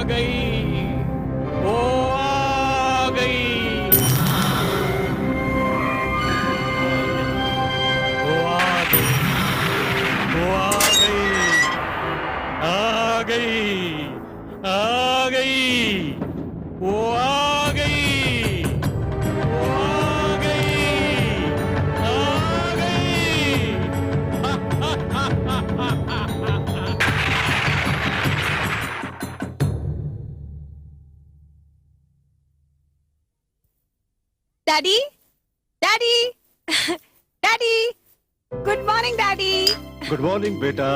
गई, वो आ गई, वो आ गई, वो आ गई, आ गई, आ गई, वो आ गई, वो आ गई, आ गई। Daddy, daddy, daddy, good morning daddy. Good morning बेटा।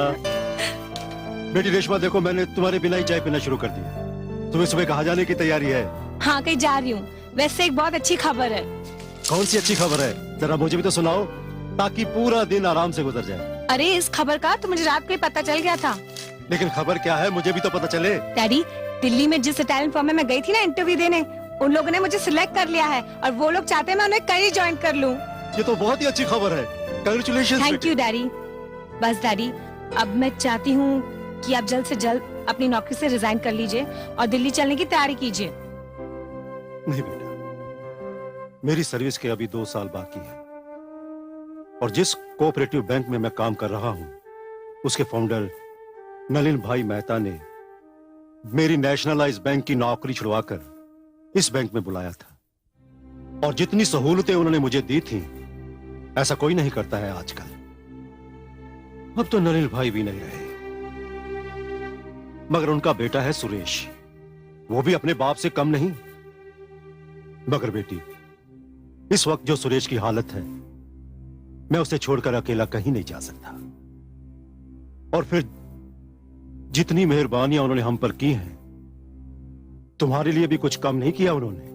बेटी रेशमा, देखो मैंने तुम्हारे बिना ही चाय पीना शुरू कर दिया। तुम्हें सुबह कहाँ जाने की तैयारी है? हाँ, कहीं जा रही हूँ। वैसे एक बहुत अच्छी खबर है। कौन सी अच्छी खबर है? जरा मुझे भी तो सुनाओ, ताकि पूरा दिन आराम से गुजर जाए। अरे इस खबर का तो मुझे रात को ही पता चल गया था। लेकिन खबर क्या है, मुझे भी तो पता चले। डैडी, दिल्ली में जिस इटालियन फर्म में मैं गई थी ना इंटरव्यू देने, उन लोगों ने मुझे सिलेक्ट कर लिया है और वो लोग चाहते हैं मैं उन्हें कहीं ज्वाइन कर लूँ। ये तो बहुत ही अच्छी खबर है। कांग्रेचुलेशंस। Thank you daddy. बस डैडी, अब मैं चाहती हूँ कि आप जल्द से जल्द अपनी नौकरी से रिजाइन कर लीजिए और दिल्ली चलने की तैयारी कीजिए। नहीं बेटा, मेरी सर्विस के अभी 2 साल बाकी है और जिस कोऑपरेटिव बैंक में मैं काम कर रहा हूं, उसके फाउंडर नलिन भाई मेहता ने मेरी नेशनलाइज बैंक की नौकरी छुड़वाकर इस बैंक में बुलाया था और जितनी सहूलतें उन्होंने मुझे दी थी, ऐसा कोई नहीं करता है आजकल। अब तो नलिन भाई भी नहीं रहे, मगर उनका बेटा है सुरेश, वो भी अपने बाप से कम नहीं। मगर बेटी, इस वक्त जो सुरेश की हालत है, मैं उसे छोड़कर अकेला कहीं नहीं जा सकता। और फिर जितनी मेहरबानियां उन्होंने हम पर की हैं, तुम्हारे लिए भी कुछ कम नहीं किया उन्होंने।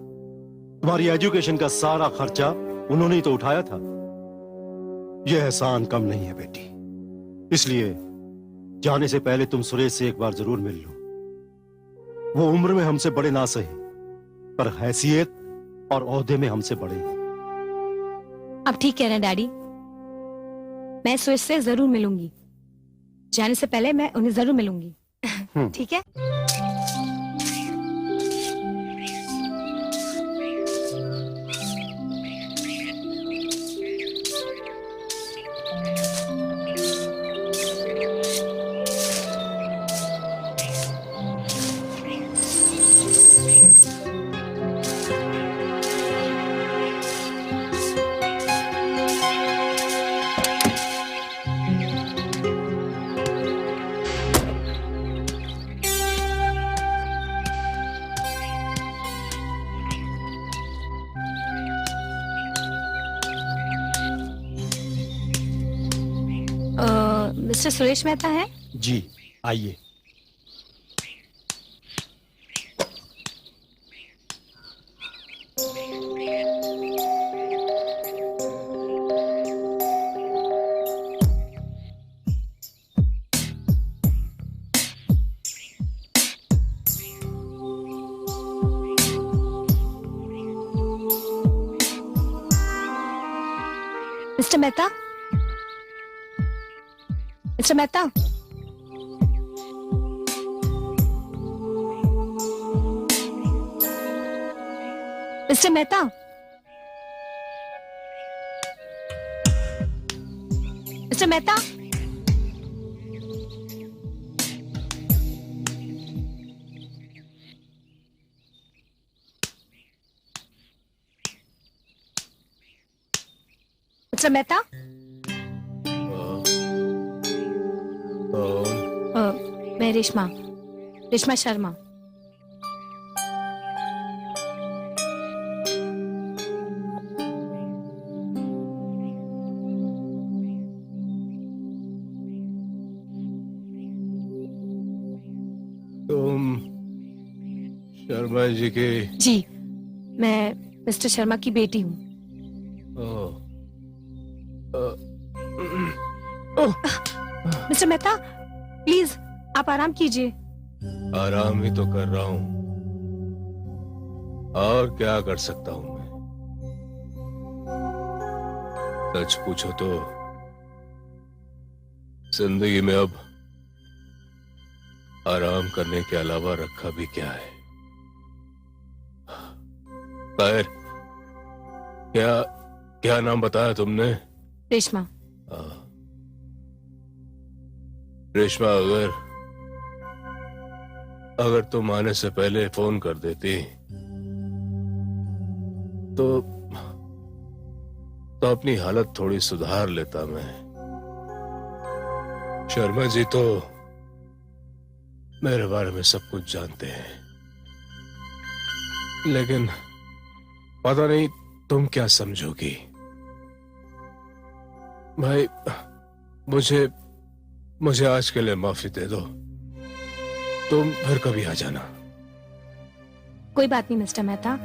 तुम्हारी एजुकेशन का सारा खर्चा उन्होंने ही तो उठाया था। यह एहसान कम नहीं है बेटी, इसलिए जाने से पहले तुम सुरेश से एक बार जरूर मिल लो। वो उम्र में हमसे बड़े ना सही, पर हैसियत और ओहदे में हमसे बड़े हैं। आप ठीक कह रहे हैं डैडी, मैं सुरेश से जरूर मिलूंगी। जाने से पहले मैं उन्हें जरूर मिलूंगी। ठीक है। मिस्टर सुरेश मेहता है? जी आइए। Mister Mehta, mister Mehta, mister Mehta, mister Mehta, mister Mehta. मैं रेशमा, रेशमा शर्मा। तुम शर्मा जी के? जी, मैं मिस्टर शर्मा की बेटी हूँ। मिस्टर मेहता, प्लीज आप आराम कीजिए। आराम ही तो कर रहा हूं, और क्या कर सकता हूं मैं? सच पूछो तो जिंदगी में अब आराम करने के अलावा रखा भी क्या है? खैर, क्या क्या नाम बताया तुमने? रेशमा। आ, रेशमा, अगर तुम आने से पहले फोन कर देती तो अपनी हालत थोड़ी सुधार लेता मैं। शर्मा जी तो मेरे बारे में सब कुछ जानते हैं, लेकिन पता नहीं तुम क्या समझोगी। भाई, मुझे आज के लिए माफी दे दो। तुम फिर कभी आ जाना। कोई बात नहीं मिस्टर मेहता,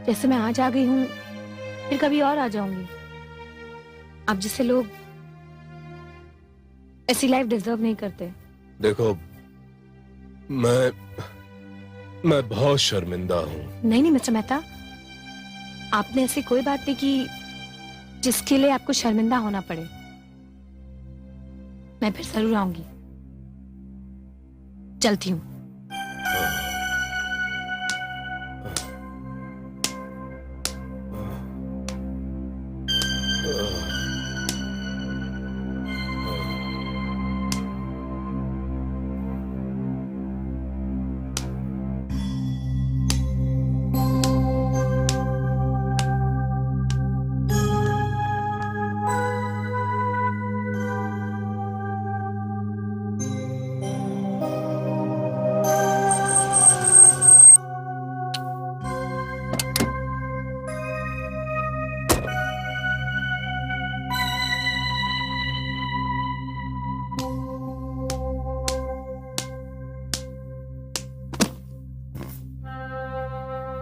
जैसे मैं आज आ गई हूँ फिर कभी और आ जाऊंगी। अब जैसे लोग ऐसी लाइफ डिजर्व नहीं करते। देखो, मैं बहुत शर्मिंदा हूँ। नहीं नहीं मिस्टर मेहता, आपने ऐसी कोई बात नहीं की जिसके लिए आपको शर्मिंदा होना पड़े। मैं फिर जरूर आऊंगी। चलती हूँ।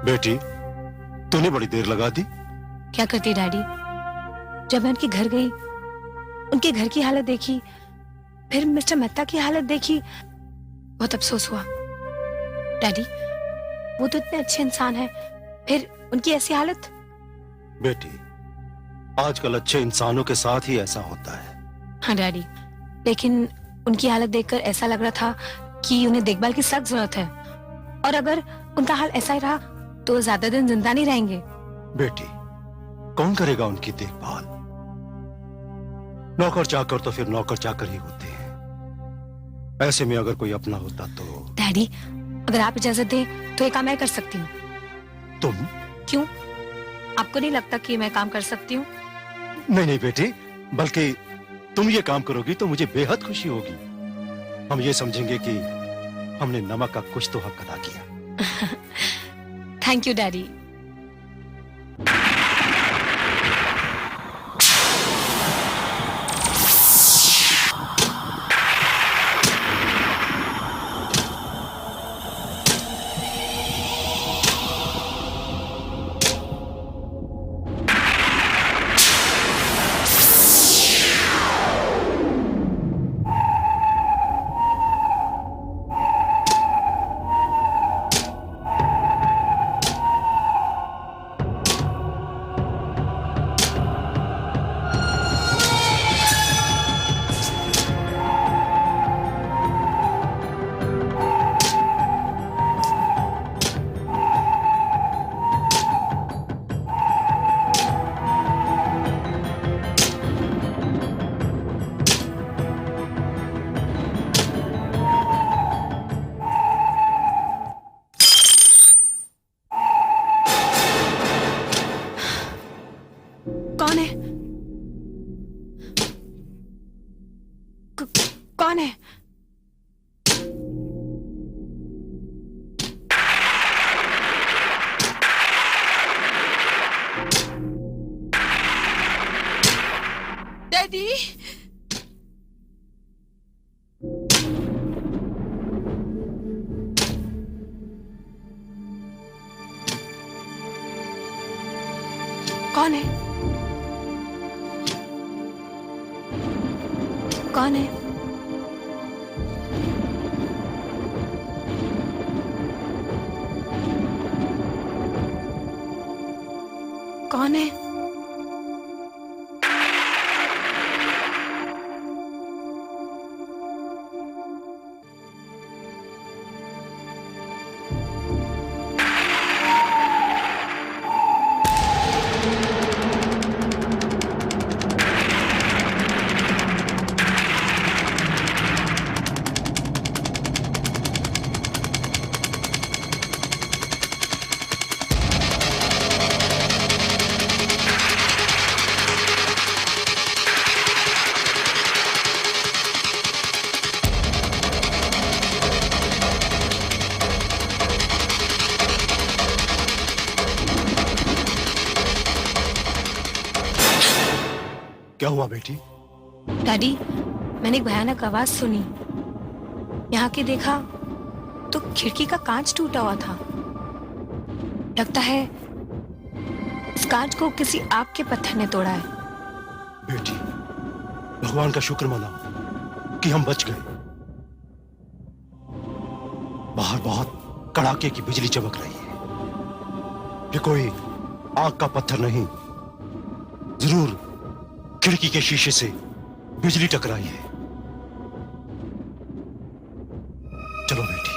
बेटी, तूने बड़ी देर लगा दी। क्या करती डैडी? जब मैं उनके घर गई, उनके घर की हालत देखी, फिर मिस्टर मेहता की हालत देखी, बहुत अफसोस हुआ। डैडी, वो तो इतने अच्छे इंसान हैं, फिर उनकी ऐसी हालत। बेटी, आजकल अच्छे इंसानों के साथ ही ऐसा होता है। हाँ डैडी, लेकिन उनकी हालत देखकर ऐसा लग रहा था कि उन्हें देखभाल की सख्त जरूरत है, और अगर उनका हाल ऐसा ही रहा तो ज्यादा दिन जिंदा नहीं रहेंगे। बेटी, कौन करेगा उनकी देखभाल? नौकर चाकर तो फिर नौकर चाकर ही होते हैं। ऐसे में अगर कोई अपना होता तो। डैडी, अगर आप इजाजत दें तो एक काम मैं कर सकती हूँ। तुम? क्यों, आपको नहीं लगता कि मैं काम कर सकती हूँ? नहीं नहीं बेटी, बल्कि तुम ये काम करोगी तो मुझे बेहद खुशी होगी। हम ये समझेंगे कि हमने नमक का कुछ तो हक अदा किया। Thank you daddy. कौन है? कौन है? डैडी, कौन है? कौन है? कौन है? हुआ बेटी? डैडी, मैंने एक भयानक आवाज सुनी। यहाँ के देखा तो खिड़की का कांच टूटा हुआ था। लगता है इस कांच को किसी आग के पत्थर ने तोड़ा है। बेटी, भगवान का शुक्र मनाओ कि हम बच गए। बाहर बहुत कड़ाके की बिजली चमक रही है। ये कोई आग का पत्थर नहीं, जरूर खिड़की के शीशे से बिजली टकराई है। चलो बेटी।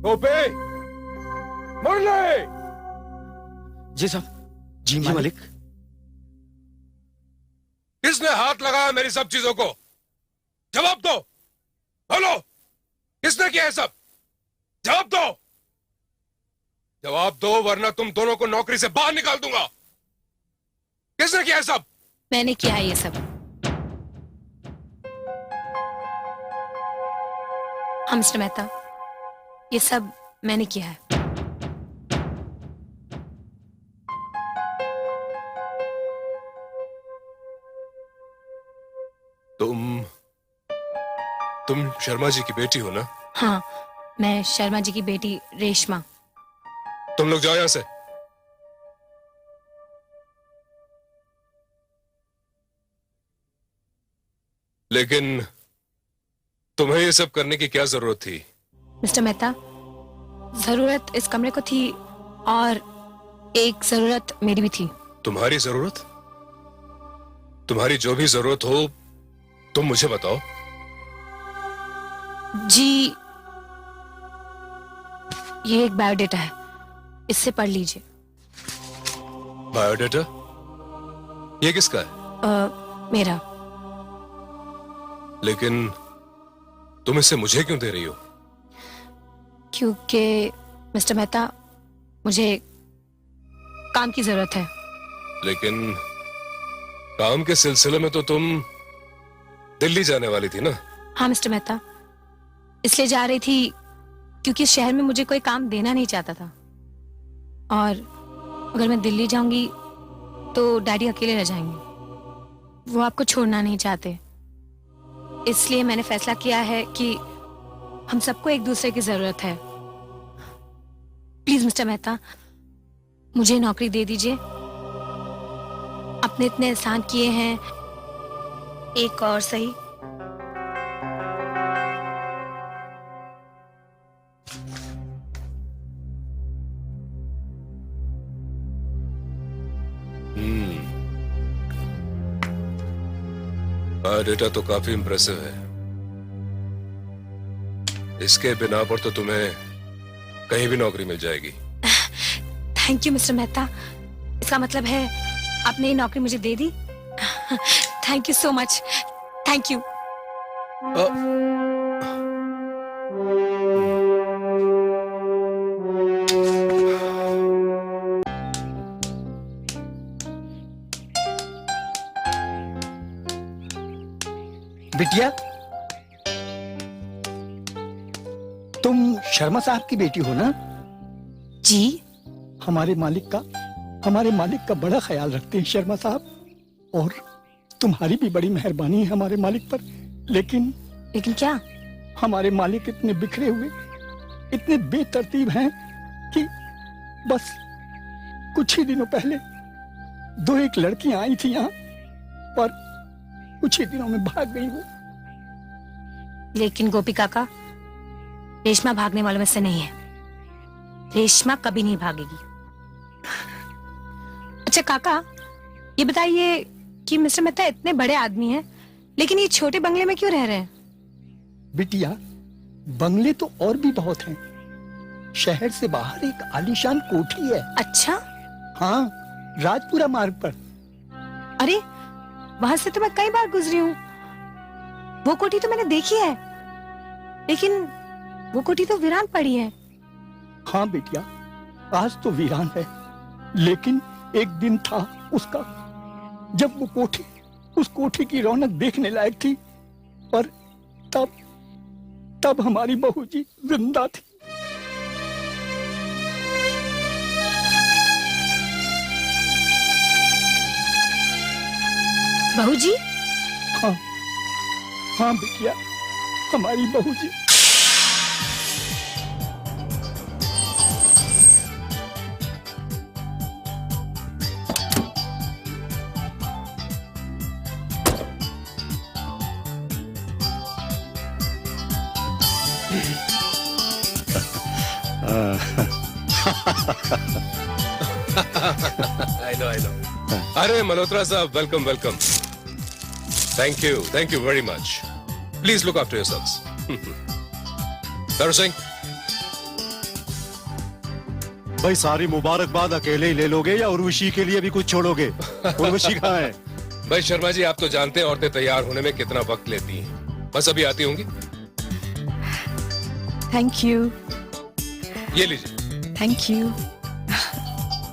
टोपे, मुरली! जी साहब। जी मालिक। किसने हाथ लगाया मेरी सब चीजों को? जवाब दो। बोलो, किसने किया है सब? जवाब दो। जवाब दो, वरना तुम दोनों को नौकरी से बाहर निकाल दूंगा। किसने किया है सब? मैंने किया है ये सब। हाँ मिस्टर मेहता, ये सब मैंने किया है। तुम शर्मा जी की बेटी हो ना? हाँ, मैं शर्मा जी की बेटी रेशमा। तुम लोग जाओ यहां से। लेकिन तुम्हें ये सब करने की क्या जरूरत थी? मिस्टर मेहता, जरूरत इस कमरे को थी और एक जरूरत मेरी भी थी। तुम्हारी जरूरत? तुम्हारी जो भी जरूरत हो तुम मुझे बताओ। जी, ये एक बायोडेटा है, इससे पढ़ लीजिए। बायोडेटा? ये किसका है? मेरा। लेकिन तुम इसे मुझे क्यों दे रही हो? क्योंकि मिस्टर मेहता, मुझे काम की जरूरत है। लेकिन काम के सिलसिले में तो तुम दिल्ली जाने वाली थी ना? हाँ मिस्टर मेहता, इसलिए जा रही थी क्योंकि इस शहर में मुझे कोई काम देना नहीं चाहता था, और अगर मैं दिल्ली जाऊंगी तो डैडी अकेले रह जाएंगे। वो आपको छोड़ना नहीं चाहते। इसलिए मैंने फैसला किया है कि हम सबको एक दूसरे की जरूरत है। प्लीज मिस्टर मेहता, मुझे नौकरी दे दीजिए। आपने इतने एहसान किए हैं, एक और सही। बायोडेटा तो काफी इंप्रेसिव है। इसके बिना पर तो तुम्हें कहीं भी नौकरी मिल जाएगी। थैंक यू मिस्टर मेहता, इसका मतलब है आपने ये नौकरी मुझे दे दी। Thank you so much. Thank you. बिटिया, तुम शर्मा साहब की बेटी हो ना? जी। हमारे मालिक का बड़ा ख्याल रखते हैं शर्मा साहब, और तुम्हारी भी बड़ी मेहरबानी है हमारे मालिक पर। लेकिन क्या? हमारे मालिक इतने बिखरे हुए, इतने बेतरतीब हैं कि बस कुछ ही दिनों पहले 2 लड़कियां आई थी यहाँ, पर कुछ ही दिनों में भाग गई वो। लेकिन गोपी काका, रेशमा भागने वालों में से नहीं है। रेशमा कभी नहीं भागेगी। अच्छा काका, ये बताइए कि मिस्टर मेहता इतने बड़े आदमी हैं, लेकिन ये छोटे बंगले में क्यों रह रहे हैं? बिटिया, बंगले तो और भी बहुत हैं। शहर से बाहर एक आलीशान कोठी है। अच्छा? हाँ, राजपुरा मार्ग पर। अरे, वहां से तो मैं कई बार गुजरी हूँ। वो कोठी तो मैंने देखी है, लेकिन वो कोठी तो वीरान पड़ी है। हाँ बेटिया, आज तो वीरान है, लेकिन एक दिन था उसका जब वो उस कोठी की रौनक देखने लायक थी, पर तब हमारी बहू जी जिंदा थी। बहू जी? हाँ हाँ बिटिया, हमारी बहू जी। I know. अरे मल्होत्रा साहब, welcome. Thank you very much. Please look after yourselves. दारू सिंह, भाई सारी मुबारकबाद अकेले ही ले लोगे या उर्वशी के लिए भी कुछ छोड़ोगे? उर्वशी कहाँ है? भाई शर्मा जी, आप तो जानते हैं औरतें तैयार होने में कितना वक्त लेती हैं। बस अभी आती होंगी। Thank you. ये लीजिए। Thank you.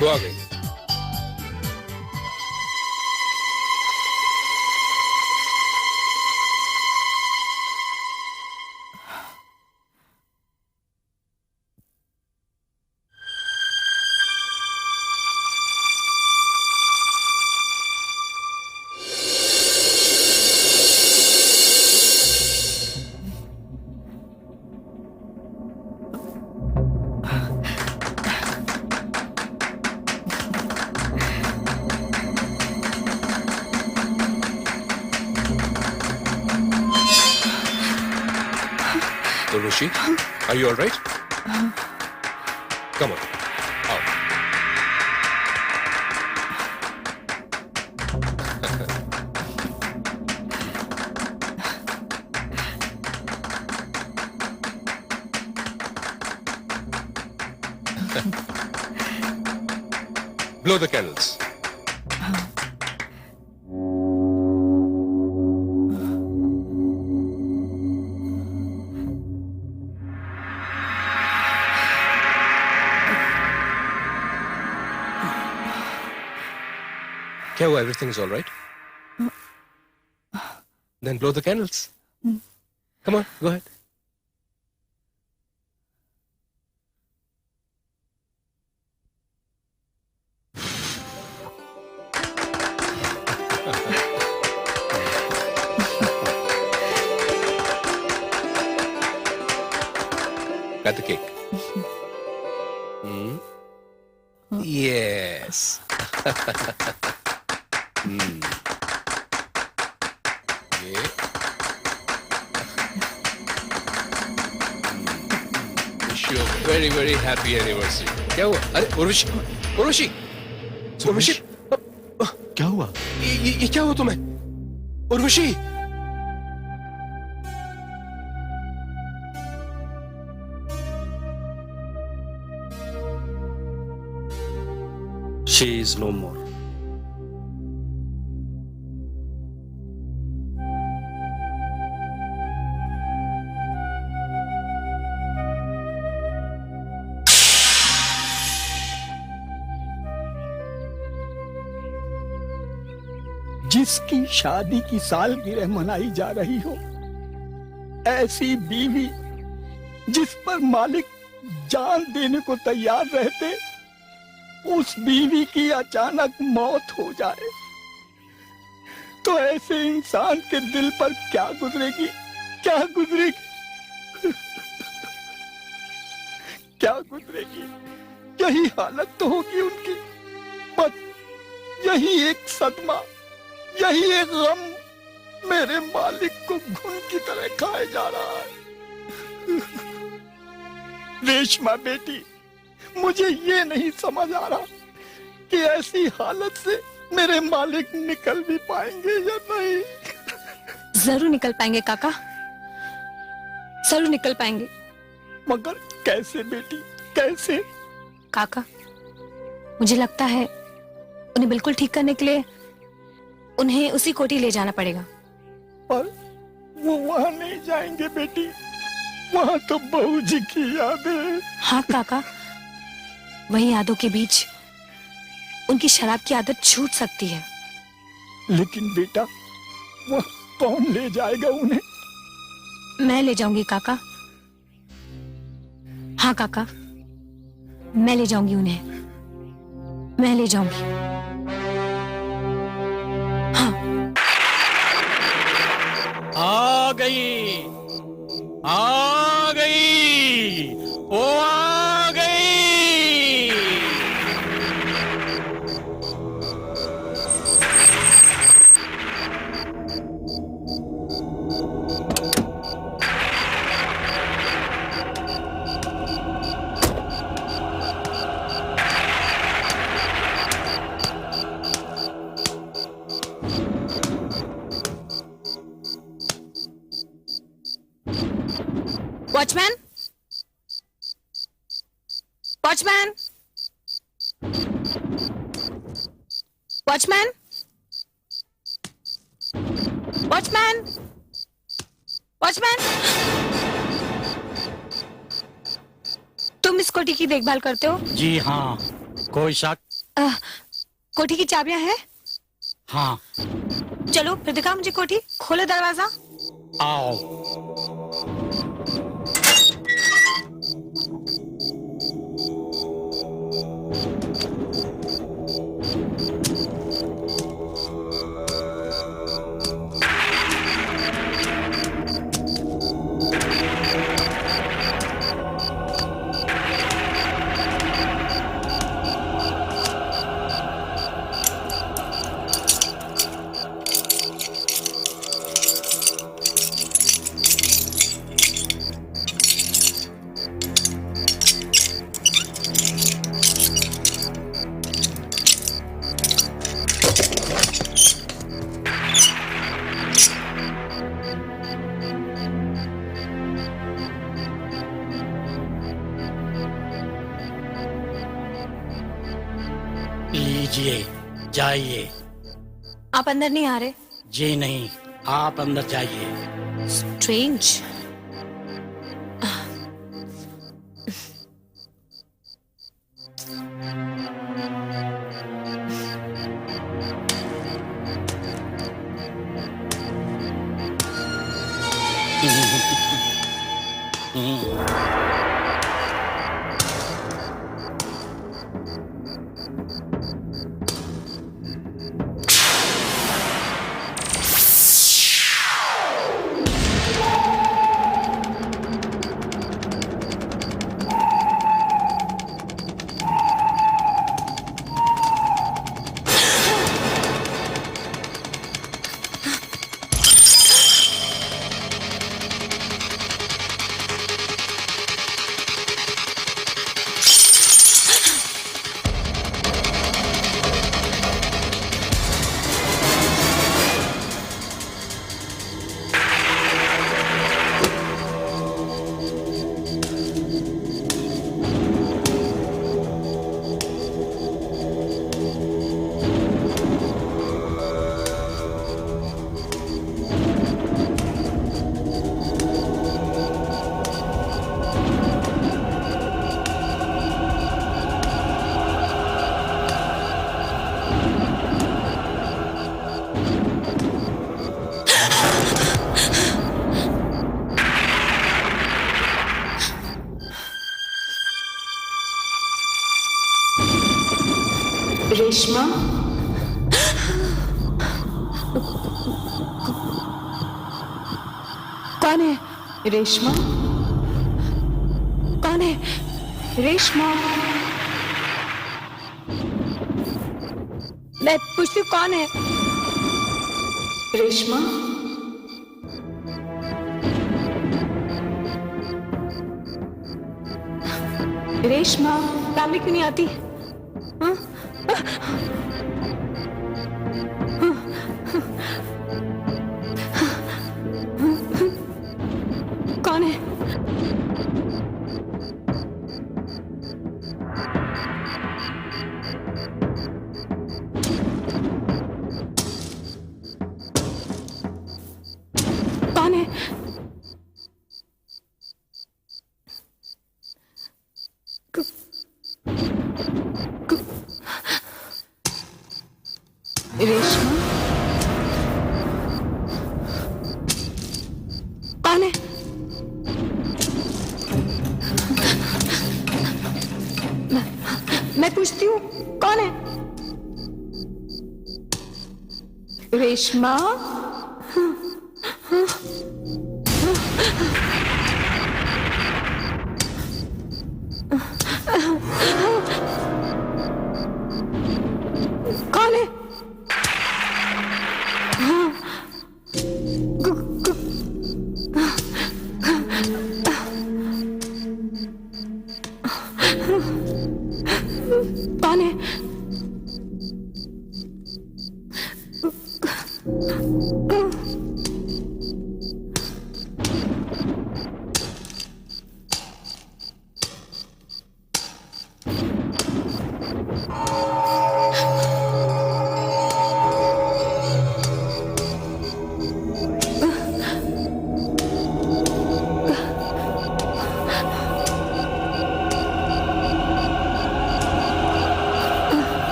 वो आ गई। Urvashi, are you all right? Come on, out. Blow the candles. क्या हुआ? Everything is all right? Then blow the candles. Come on, go ahead. Got the cake. Yes. ये wish you a very very happy anniversary. क्या हुआ? अरे उर्वशी क्या हुआ? ये क्या हुआ तुम्हें? Urvashi, She is no more. जिसकी शादी की सालगिरह मनाई जा रही हो, ऐसी बीवी जिस पर मालिक जान देने को तैयार रहते, उस बीवी की अचानक मौत हो जाए तो ऐसे इंसान के दिल पर क्या गुजरेगी, क्या गुजरेगी, क्या गुजरेगी। यही हालत तो होगी उनकी। बस यही एक सदमा, यही एक गम मेरे मालिक को घुन की तरह खाए जा रहा है। रेशमा बेटी, मुझे ये नहीं समझ आ रहा कि ऐसी हालत से मेरे मालिक निकल भी पाएंगे या नहीं। जरूर निकल पाएंगे काका, जरूर निकल पाएंगे। मगर कैसे बेटी, कैसे? काका, मुझे लगता है उन्हें बिल्कुल ठीक करने के लिए उन्हें उसी कोठी ले जाना पड़ेगा। पर वो वहां नहीं जाएंगे बेटी, वहां तो बहू जी की यादें। हाँ काका, वही यादों के बीच उनकी शराब की आदत छूट सकती है। लेकिन बेटा, वह कौन ले जाएगा उन्हें? मैं ले जाऊंगी काका। हाँ काका, मैं ले जाऊंगी उन्हें, मैं ले जाऊंगी। हाँ। आ गई, आ गई, ओ आ गई। Watchman, watchman, watchman, watchman, watchman. तुम इस कोठी की देखभाल करते हो? जी हाँ, कोई शक? कोठी की चाबियां हैं? हाँ। चलो फिर दिखा मुझे कोठी, खोलो दरवाजा। आओ। लीजिए, जाइए। आप अंदर नहीं आ रहे? जी नहीं, आप अंदर जाइए। स्ट्रेंज। कौन है? रेशमा? कौन है? रेशमा? मैं पूछती हूँ कौन है? रेशमा? रेशमा सामने क्यों नहीं आती? हाँ? कौन है? कौन है? रेशमा? कौन है? मैं पूछती हूँ कौन है? रेशमा? कौन है? कौन है?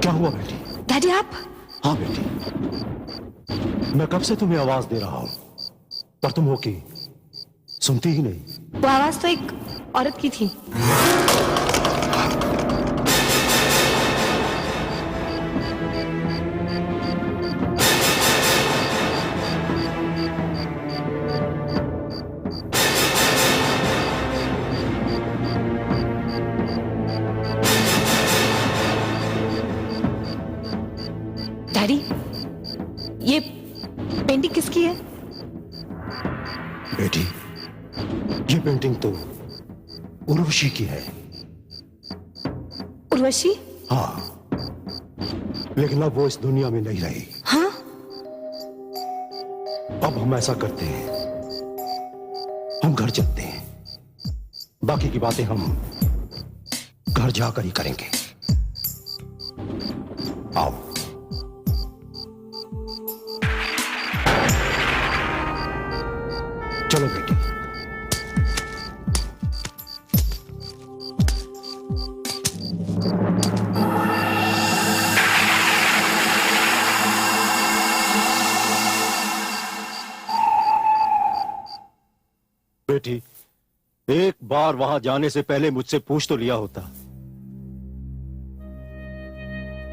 क्या हुआ बेटी? डैडी आप? हाँ बेटी, मैं कब से तुम्हें आवाज दे रहा हूं, पर तुम हो कि सुनती ही नहीं। वो आवाज तो एक औरत की थी। डैडी, ये पेंटिंग किसकी है? बेटी, ये पेंटिंग तो उर्वशी की है। उर्वशी? हाँ, लेकिन अब वो इस दुनिया में नहीं रही। हाँ? अब हम ऐसा करते हैं, हम घर चलते हैं, बाकी की बातें हम घर जाकर ही करेंगे। आओ। चलो बेटी। बेटी, एक बार वहां जाने से पहले मुझसे पूछ तो लिया होता।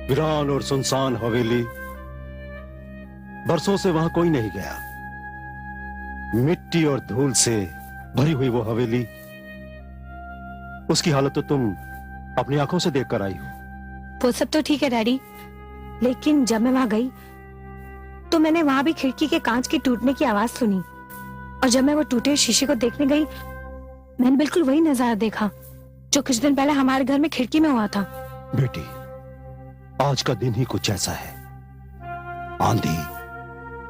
वीरान और सुनसान हवेली, बरसों से वहां कोई नहीं गया। मिट्टी और धूल से भरी हुई वो हवेली, उसकी हालत तो तुम अपनी आंखों से देखकर आई हो। वो सब तो ठीक है डैडी, लेकिन जब मैं वहां गई तो मैंने वहां भी खिड़की के कांच के टूटने की आवाज सुनी, और जब मैं वो टूटे शीशे को देखने गई, मैंने बिल्कुल वही नजारा देखा जो कुछ दिन पहले हमारे घर में खिड़की में हुआ था। बेटी, आज का दिन ही कुछ ऐसा है। आंधी,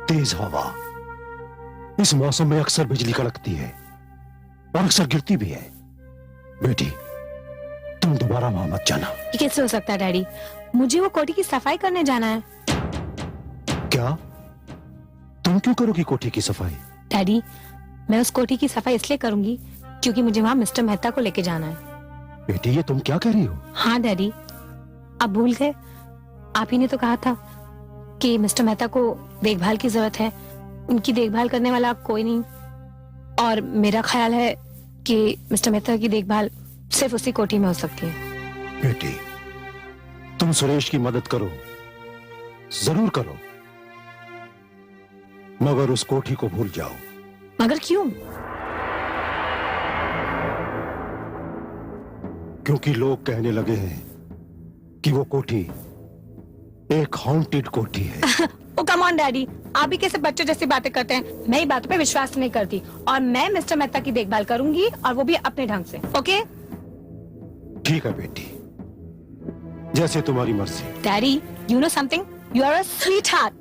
तेज हवा, इस मौसम में अक्सर बिजली कड़कती है और अक्सर गिरती भी है। बेटी, तुम दोबारा वहां मत जाना। ये कैसे हो सकता है डैडी? मुझे वो कोठी की सफाई करने जाना है। क्या? तुम क्यों करोगी कोठी की सफाई? डैडी, मैं उस कोठी की सफाई इसलिए करूंगी क्योंकि मुझे वहां मिस्टर मेहता को लेके जाना है। बेटी, ये तुम क्या कह रही हो? हाँ डैडी, आप भूल गए? आप ही ने तो कहा था कि मिस्टर मेहता को देखभाल की जरूरत है, उनकी देखभाल करने वाला कोई नहीं। और मेरा ख्याल है कि मिस्टर मेहता की देखभाल सिर्फ उसी कोठी में हो सकती है। बेटी, तुम सुरेश की मदद करो, जरूर करो, मगर उस कोठी को भूल जाओ। मगर क्यों? क्योंकि लोग कहने लगे हैं कि वो कोठी एक हॉन्टेड कोठी है। ओ कम ऑन डैडी, आप भी कैसे बच्चों जैसी बातें करते हैं। मैं ये बातों पे विश्वास नहीं करती और मैं मिस्टर मेहता की देखभाल करूंगी और वो भी अपने ढंग से। ओके ठीक है बेटी, जैसे तुम्हारी मर्जी। Daddy, you know something, you are a sweetheart.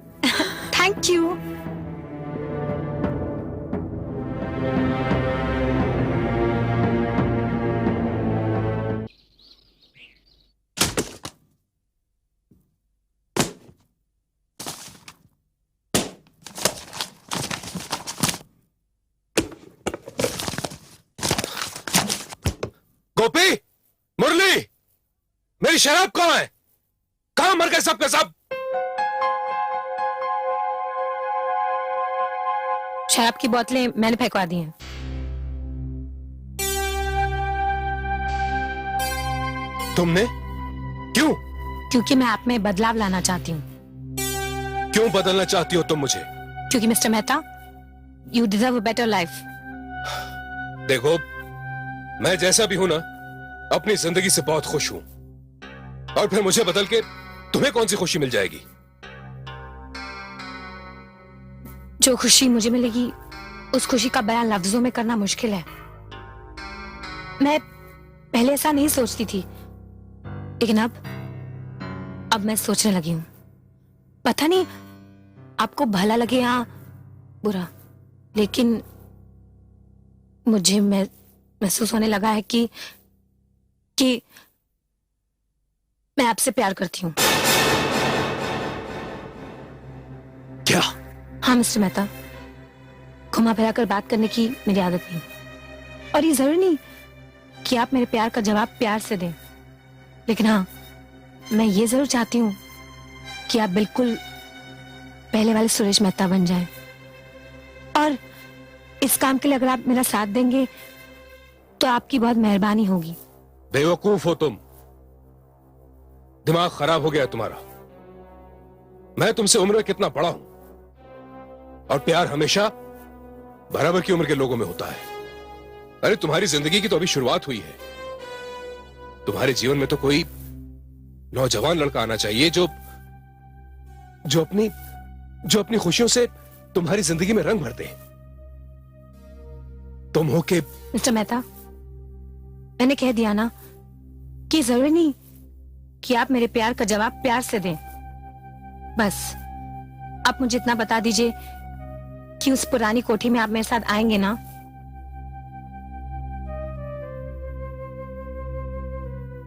Thank you. Gopi, Murali, मेरी शराब कहाँ है? कहाँ मर गए सब के सब? शराब की बोतलें मैंने फेंकवा दी हैं। तुमने? क्यों? क्योंकि मैं आप में बदलाव लाना चाहती हूँ। क्यों बदलना चाहती हो तुम मुझे? क्योंकि mister Mehta, you deserve a better life. देखो, मैं जैसा भी हूं ना, अपनी जिंदगी से बहुत खुश हूं, और फिर मुझे बदल के तुम्हें कौन सी खुशी मिल जाएगी? जो खुशी मुझे मिलेगी उस खुशी का बयान लफ्जों में करना मुश्किल है। मैं पहले ऐसा नहीं सोचती थी, लेकिन अब मैं सोचने लगी हूं। पता नहीं आपको भला लगे या बुरा, लेकिन मुझे महसूस होने लगा है कि मैं आपसे प्यार करती हूँ। क्या? हाँ मिस्टर मेहता, घुमा फिरा कर बात करने की मेरी आदत नहीं, और ये जरूरी नहीं कि आप मेरे प्यार का जवाब प्यार से दें, लेकिन हाँ, मैं ये जरूर चाहती हूँ कि आप बिल्कुल पहले वाले सुरेश मेहता बन जाएं। और इस काम के लिए अगर आप मेरा साथ देंगे तो आपकी बहुत मेहरबानी होगी। बेवकूफ हो तुम, दिमाग खराब हो गया तुम्हारा। मैं तुमसे उम्र में कितना बड़ा हूं, और प्यार हमेशा बराबर की उम्र के लोगों में होता है। अरे तुम्हारी जिंदगी की तो अभी शुरुआत हुई है। तुम्हारे जीवन में तो कोई नौजवान लड़का आना चाहिए जो अपनी खुशियों से तुम्हारी जिंदगी में रंग भर दे। तुम हो के मिस्टर मेहता, मैंने कह दिया ना कि जरूरी नहीं कि आप मेरे प्यार का जवाब प्यार से दें। बस आप मुझे इतना बता दीजिए कि उस पुरानी कोठी में आप मेरे साथ आएंगे ना?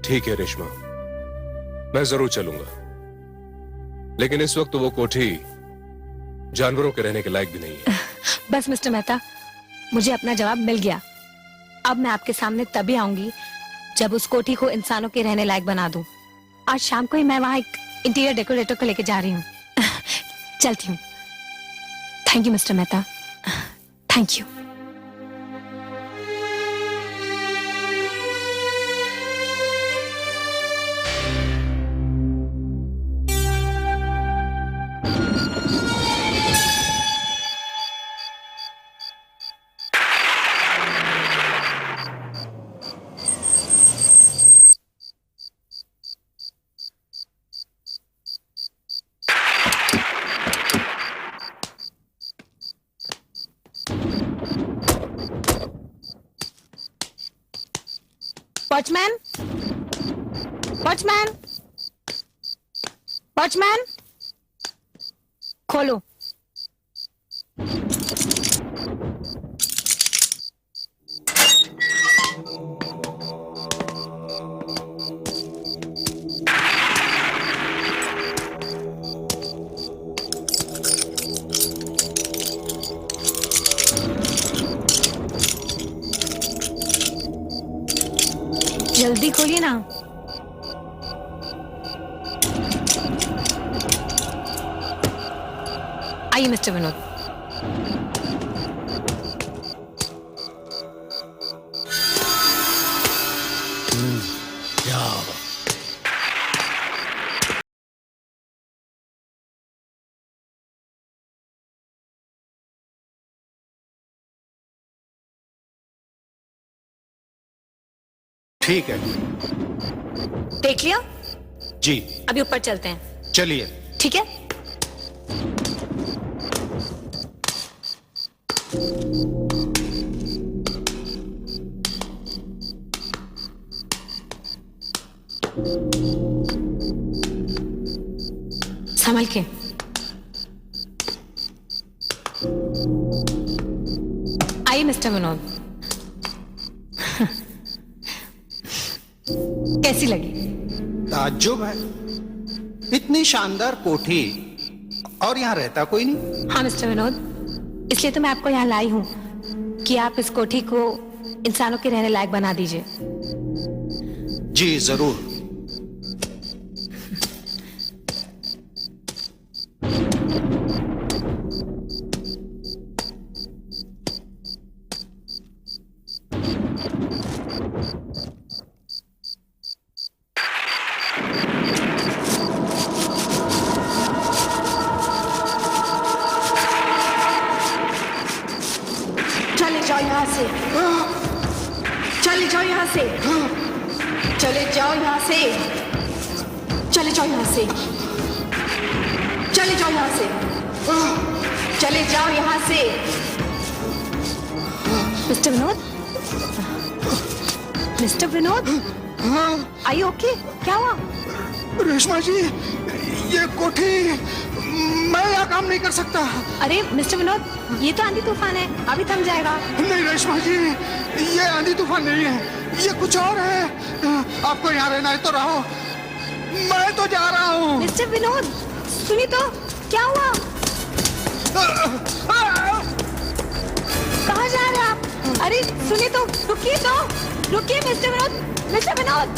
ठीक है रेशमा, मैं जरूर चलूंगा, लेकिन इस वक्त तो वो कोठी जानवरों के रहने के लायक भी नहीं है। बस मिस्टर मेहता, मुझे अपना जवाब मिल गया। अब मैं आपके सामने तभी आऊंगी जब उस कोठी को इंसानों के रहने लायक बना दूं। आज शाम को ही मैं वहां एक इंटीरियर डेकोरेटर को लेकर जा रही हूँ। चलती हूँ। Thank you mister Mehta, thank you. Watchman, watchman, watchman, खोलो। जल्दी खोलिए ना। आइए मिस्टर विनोद। ठीक है देख लिया? जी, अभी ऊपर चलते हैं, चलिए। ठीक है? संभल के। आइए मिस्टर विनोद। कैसी लगी? ताज्जुब है, इतनी शानदार कोठी और यहाँ रहता कोई नहीं। हाँ मिस्टर विनोद, इसलिए तो मैं आपको यहाँ लाई हूँ कि आप इस कोठी को इंसानों के रहने लायक बना दीजिए। जी जरूर। चले जाओ यहाँ से, चले जाओ यहाँ से, चले जाओ यहाँ से, चले जाओ यहाँ से, चले जाओ यहाँ से, चले जाओ यहाँ से। Mister Vinod, mister Vinod, are you okay? क्या हुआ? रेशमा जी, ये कोठी, मैं यहाँ काम नहीं कर सकता। अरे मिस्टर विनोद, ये तो आंधी तूफान है, अभी थम जाएगा। नहीं रेशमा जी, ये आंधी तूफान नहीं है, ये कुछ और है। आपको यहाँ रहना है तो रहो, मैं तो जा रहा हूँ। मिस्टर विनोद, सुनी तो, क्या हुआ? कहाँ जा रहे हैं आप? अरे सुनिए तो, रुकिए तो, रुकिए मिस्टर विनोद, मिस्टर विनोद।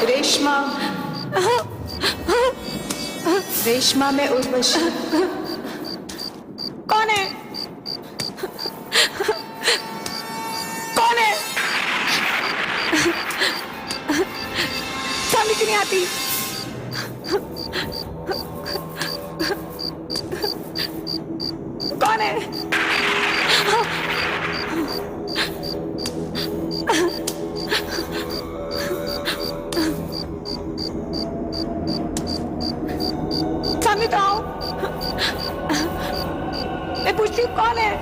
रेशमा, रेशमा मैं उर्वशी। कौन है? कौन है? समझ नहीं आती। कौन है? सामने तो आओ, मैं पूछती हूँ कौन है?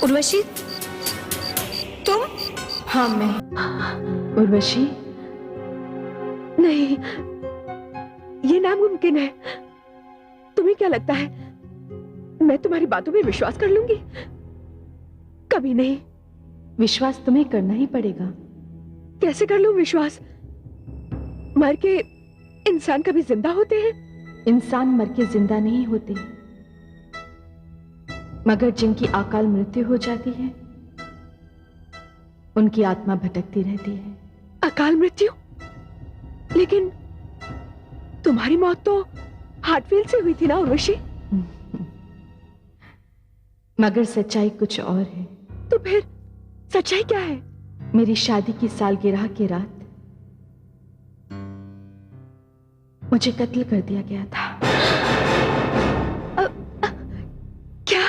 उर्वशी, तुम? हाँ मैं। उर्वशी? नहीं, ये नामुमकिन है। तुम्हें क्या लगता है मैं तुम्हारी बातों में विश्वास कर लूंगी? कभी नहीं। विश्वास तुम्हें करना ही पड़ेगा। कैसे कर लूं विश्वास? मर के इंसान कभी जिंदा होते हैं? इंसान मर के जिंदा नहीं होते, मगर जिनकी अकाल मृत्यु हो जाती है उनकी आत्मा भटकती रहती है। अकाल मृत्यु? लेकिन तुम्हारी मौत तो हार्ट फेल से हुई थी ना उर्वशी? मगर सच्चाई कुछ और है। तो फिर सच्चाई क्या है? मेरी शादी की सालगिरह की रात मुझे कत्ल कर दिया गया था। क्या?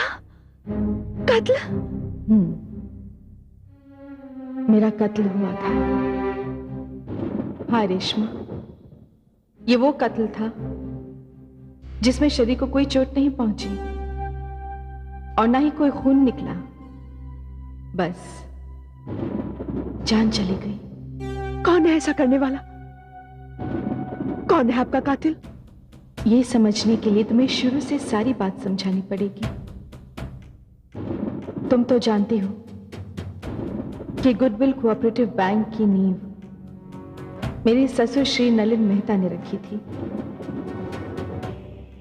कत्ल? मेरा कत्ल हुआ था। हाँ रेशमा, ये वो कत्ल था जिसमें शरीर को कोई चोट नहीं पहुंची और ना ही कोई खून निकला, बस जान चली गई। कौन है ऐसा करने वाला? कौन है आपका कातिल? ये समझने के लिए तुम्हें शुरू से सारी बात समझानी पड़ेगी। तुम तो जानती हो कि गुडविल कोऑपरेटिव बैंक की नींव मेरे ससुर श्री नलिन मेहता ने रखी थी।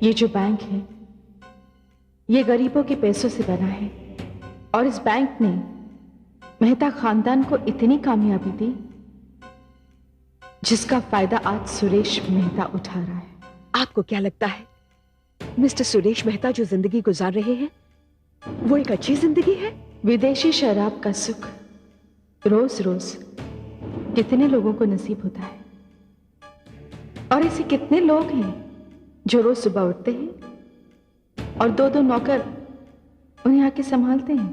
ये जो बैंक है ये गरीबों के पैसों से बना है और इस बैंक ने मेहता खानदान को इतनी कामयाबी दी जिसका फायदा आज सुरेश मेहता उठा रहा है। आपको क्या लगता है मिस्टर सुरेश मेहता जो जिंदगी गुजार रहे हैं वो एक अच्छी जिंदगी है? विदेशी शराब का सुख रोज रोज कितने लोगों को नसीब होता है और ऐसे कितने लोग हैं जो रोज सुबह उठते हैं और दो दो नौकर उन्हें आके संभालते हैं,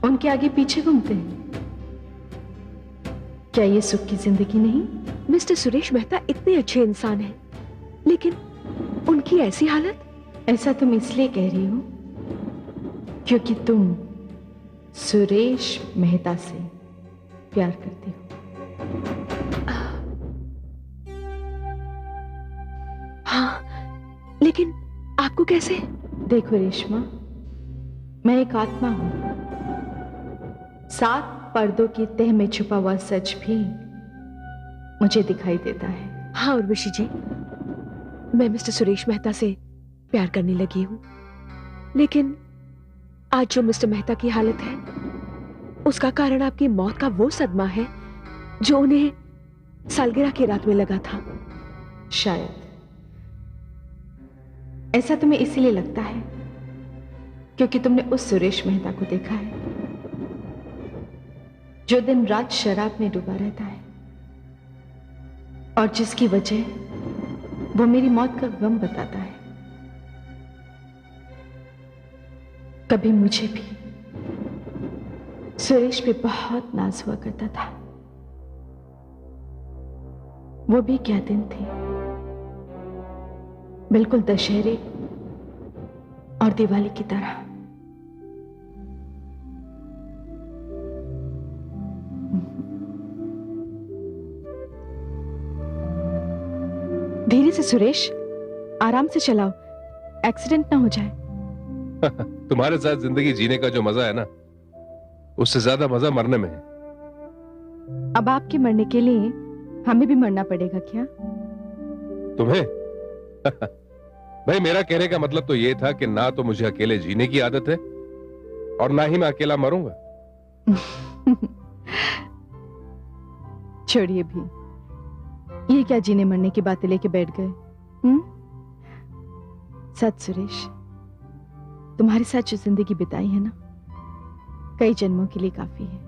उनके आगे पीछे घूमते हैं। क्या ये सुख की जिंदगी नहीं? मिस्टर सुरेश मेहता इतने अच्छे इंसान हैं, लेकिन उनकी ऐसी हालत? ऐसा तुम इसलिए कह रही हो क्योंकि तुम सुरेश मेहता से प्यार करती हो। हाँ, लेकिन आपको कैसे? देखो रेशमा, मैं एक आत्मा हूं। 7 पर्दों की तह में छुपा हुआ सच भी मुझे दिखाई देता है। हाँ उर्वशी जी, मैं मिस्टर सुरेश मेहता से प्यार करने लगी हूं, लेकिन आज जो मिस्टर मेहता की हालत है उसका कारण आपकी मौत का वो सदमा है जो उन्हें सालगिरह की रात में लगा था। शायद ऐसा तुम्हें इसीलिए लगता है क्योंकि तुमने उस सुरेश मेहता को देखा है जो दिन रात शराब में डूबा रहता है और जिसकी वजह वो मेरी मौत का गम बताता है। कभी मुझे भी सुरेश पे बहुत नाज हुआ करता था। वो भी क्या दिन थे, बिल्कुल दशहरे और दिवाली की तरह। धीरे से सुरेश, आराम से चलाओ, एक्सीडेंट ना हो जाए। तुम्हारे साथ जिंदगी जीने का जो मजा है ना, उससे ज्यादा मजा मरने में है। अब आपके मरने के लिए हमें भी मरना पड़ेगा क्या? तुम्हें? भाई मेरा कहने का मतलब तो ये था कि ना तो मुझे अकेले जीने की आदत है और ना ही मैं अकेला मरूंगा। छोड़िए भी, ये क्या जीने मरने की बातें लेके बैठ गए? सच सुरेश, तुम्हारे साथ जो जिंदगी बिताई है ना, कई जन्मों के लिए काफी है।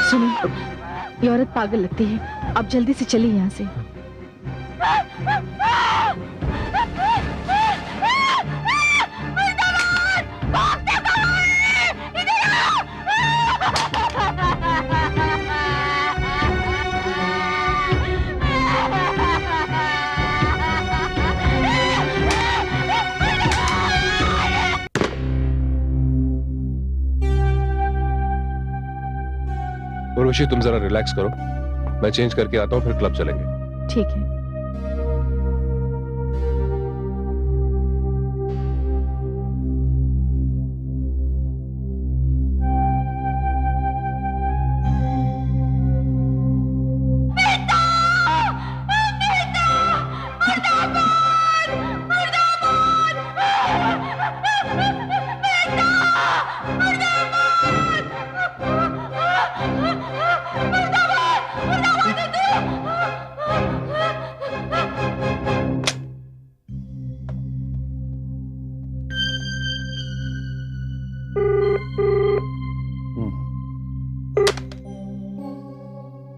सुनो, ये औरत पागल लगती है, अब जल्दी से चलिए यहाँ से। उर्वशी तुम जरा रिलैक्स करो, मैं चेंज करके आता हूँ, फिर क्लब चलेंगे। ठीक है।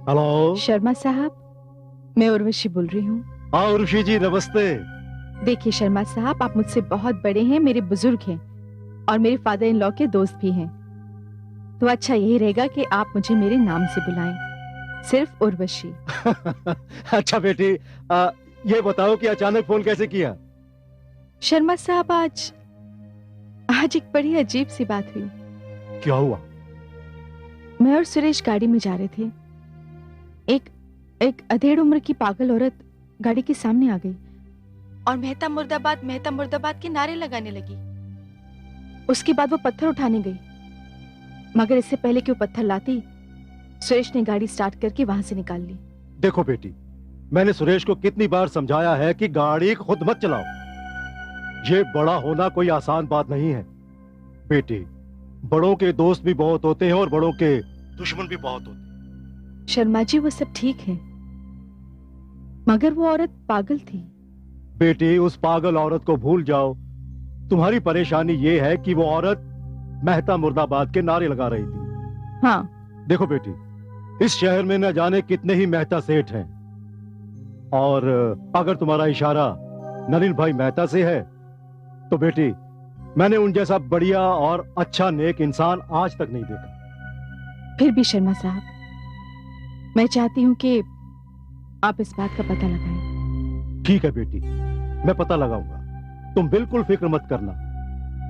हेलो शर्मा साहब, मैं उर्वशी बोल रही हूँ। हाँ उर्वशी जी, नमस्ते। देखिए शर्मा साहब, आप मुझसे बहुत बड़े हैं, मेरे बुजुर्ग हैं और मेरे फादर इन लॉ के दोस्त भी हैं, तो अच्छा यही रहेगा कि आप मुझे मेरे नाम से बुलाएं, सिर्फ उर्वशी। अच्छा बेटी, ये बताओ कि अचानक फोन कैसे किया? शर्मा साहब, आज एक बड़ी अजीब सी बात हुई। क्या हुआ? मैं और सुरेश गाड़ी में जा रहे थे। एक अधेड़ उम्र की पागल औरत गाड़ी के सामने आ गई और मेहता मुर्दाबाद के नारे लगाने लगी। उसके बाद वो पत्थर उठाने गई, मगर इससे पहले कि वो पत्थर लाती, सुरेश ने गाड़ी स्टार्ट करके वहां से निकाल ली। देखो बेटी, मैंने सुरेश को कितनी बार समझाया है कि गाड़ी खुद मत चलाओ। ये बड़ा होना कोई आसान बात नहीं है बेटी। बड़ों के दोस्त भी बहुत होते हैं और बड़ों के दुश्मन भी बहुत होते हैं। शर्मा जी, वो सब ठीक है, मगर वो औरत पागल थी। बेटी, उस पागल औरत को भूल जाओ। तुम्हारी परेशानी ये है कि वो औरत मेहता मुर्दाबाद के नारे लगा रही थी। हाँ। देखो बेटी, इस शहर में न जाने कितने ही मेहता सेठ हैं, और अगर तुम्हारा इशारा नलिन भाई मेहता से है तो बेटी, मैंने उन जैसा बढ़िया और अच्छा नेक इंसान आज तक नहीं देखा। फिर भी शर्मा साहब, मैं चाहती हूं कि आप इस बात का पता लगाएं। ठीक है बेटी, मैं पता लगाऊंगा। तुम बिल्कुल फिक्र मत करना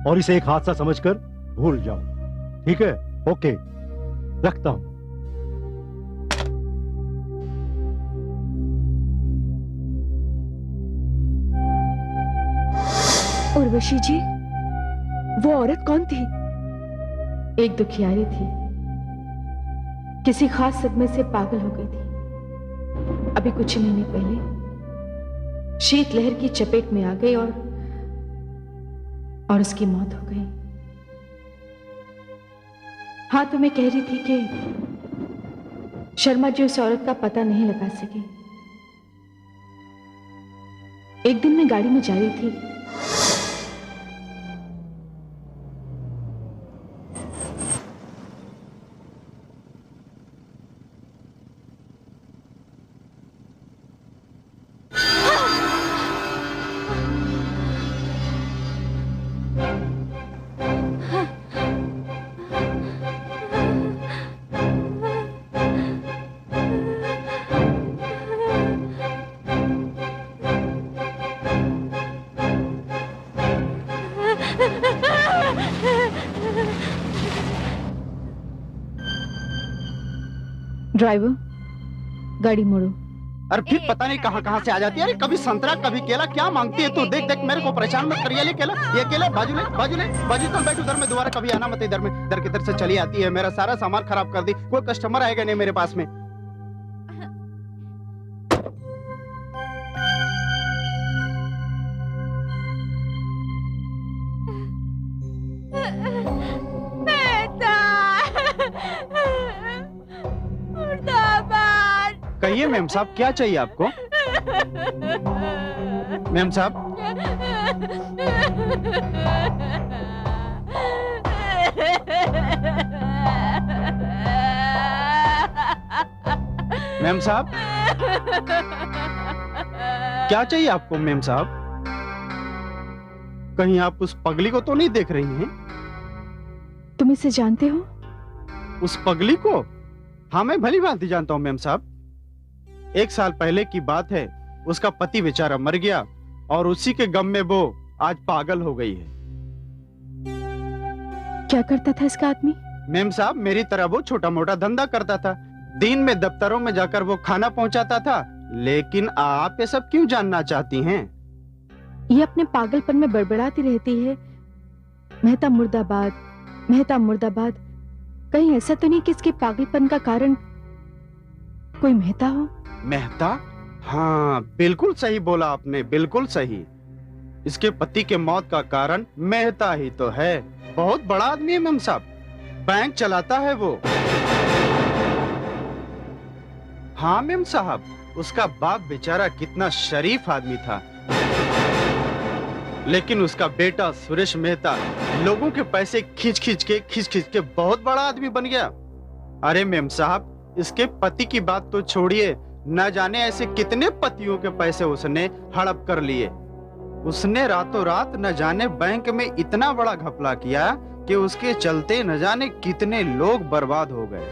और इसे एक हादसा समझकर भूल जाओ। ठीक है? ओके, रखता हूं। उर्वशी जी, वो औरत कौन थी? एक दुखियारी थी, किसी खास सदमे से पागल हो गई थी। अभी कुछ ही महीने पहले शीतलहर की चपेट में आ गई और उसकी मौत हो गई। हाँ, तो मैं कह रही थी कि शर्मा जी उस औरत का पता नहीं लगा सके। एक दिन मैं गाड़ी में जा रही थी, ड्राइवर गाड़ी मोड़ो। अरे फिर पता नहीं कहाँ कहाँ से आ जाती है। अरे कभी संतरा कभी केला, क्या मांगती है तू? देख देख मेरे को परेशान मत करिए। ये केला, ये केला, बाजू ले तो बैठ उधर में, दोबारा कभी आना मत इधर में। इधर की तरफ से चली आती है, मेरा सारा सामान खराब कर दी। कोई कस्टमर आएगा नहीं मेरे पास में। कहिए मैम साहब, क्या चाहिए आपको? मैम साहब, मैम साहब, क्या चाहिए आपको मैम साहब? कहीं आप उस पगली को तो नहीं देख रही हैं? तुम इसे जानते हो? उस पगली को? हाँ, मैं भली भांति जानता हूँ मैम साहब। 1 साल पहले की बात है, उसका पति बेचारा मर गया और उसी के गम में वो आज पागल हो गई है। क्या करता था इसका आदमी? मैम साहब, मेरी तरह वो छोटा मोटा धंधा करता था। दिन में दफ्तरों में जाकर वो खाना पहुंचाता था। लेकिन आप ये सब क्यों जानना चाहती हैं? ये अपने पागलपन में बड़बड़ाती रहती है, मेहता मुर्दाबाद, मेहता मुर्दाबाद। कहीं ऐसा तो नहीं कि इसके पागलपन का कारण कोई मेहता हो? मेहता? हाँ, बिल्कुल सही बोला आपने, बिल्कुल सही। इसके पति के मौत का कारण मेहता ही तो है। बहुत बड़ा आदमी है मैम साहब, बैंक चलाता है वो। हाँ मैम साहब, उसका बाप बेचारा कितना शरीफ आदमी था, लेकिन उसका बेटा सुरेश मेहता लोगों के पैसे खींच खींच के बहुत बड़ा आदमी बन गया। अरे मैम साहब, इसके पति की बात तो छोड़िए, न जाने ऐसे कितने पतियों के पैसे उसने हड़प कर लिए। उसने रातों रात न जाने बैंक में इतना बड़ा घपला किया कि उसके चलते न जाने कितने लोग बर्बाद हो गए।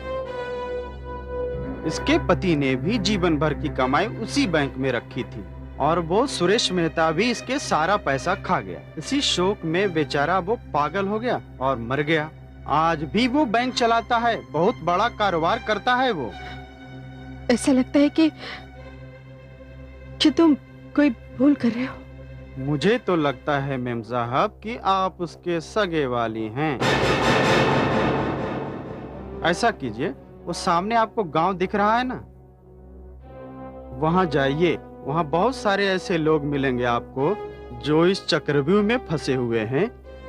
इसके पति ने भी जीवन भर की कमाई उसी बैंक में रखी थी और वो सुरेश मेहता भी इसके सारा पैसा खा गया। इसी शोक में बेचारा वो पागल हो गया और मर गया। आज भी वो बैंक चलाता है, बहुत बड़ा कारोबार करता है वो। ऐसा लगता है कि तुम कोई भूल कर रहे हो। मुझे तो लगता है मेम साहब कि आप उसके सगे वाली हैं। ऐसा कीजिए, वो सामने आपको गांव दिख रहा है ना, वहां जाइए। वहां बहुत सारे ऐसे लोग मिलेंगे आपको जो इस चक्रव्यूह में फंसे हुए हैं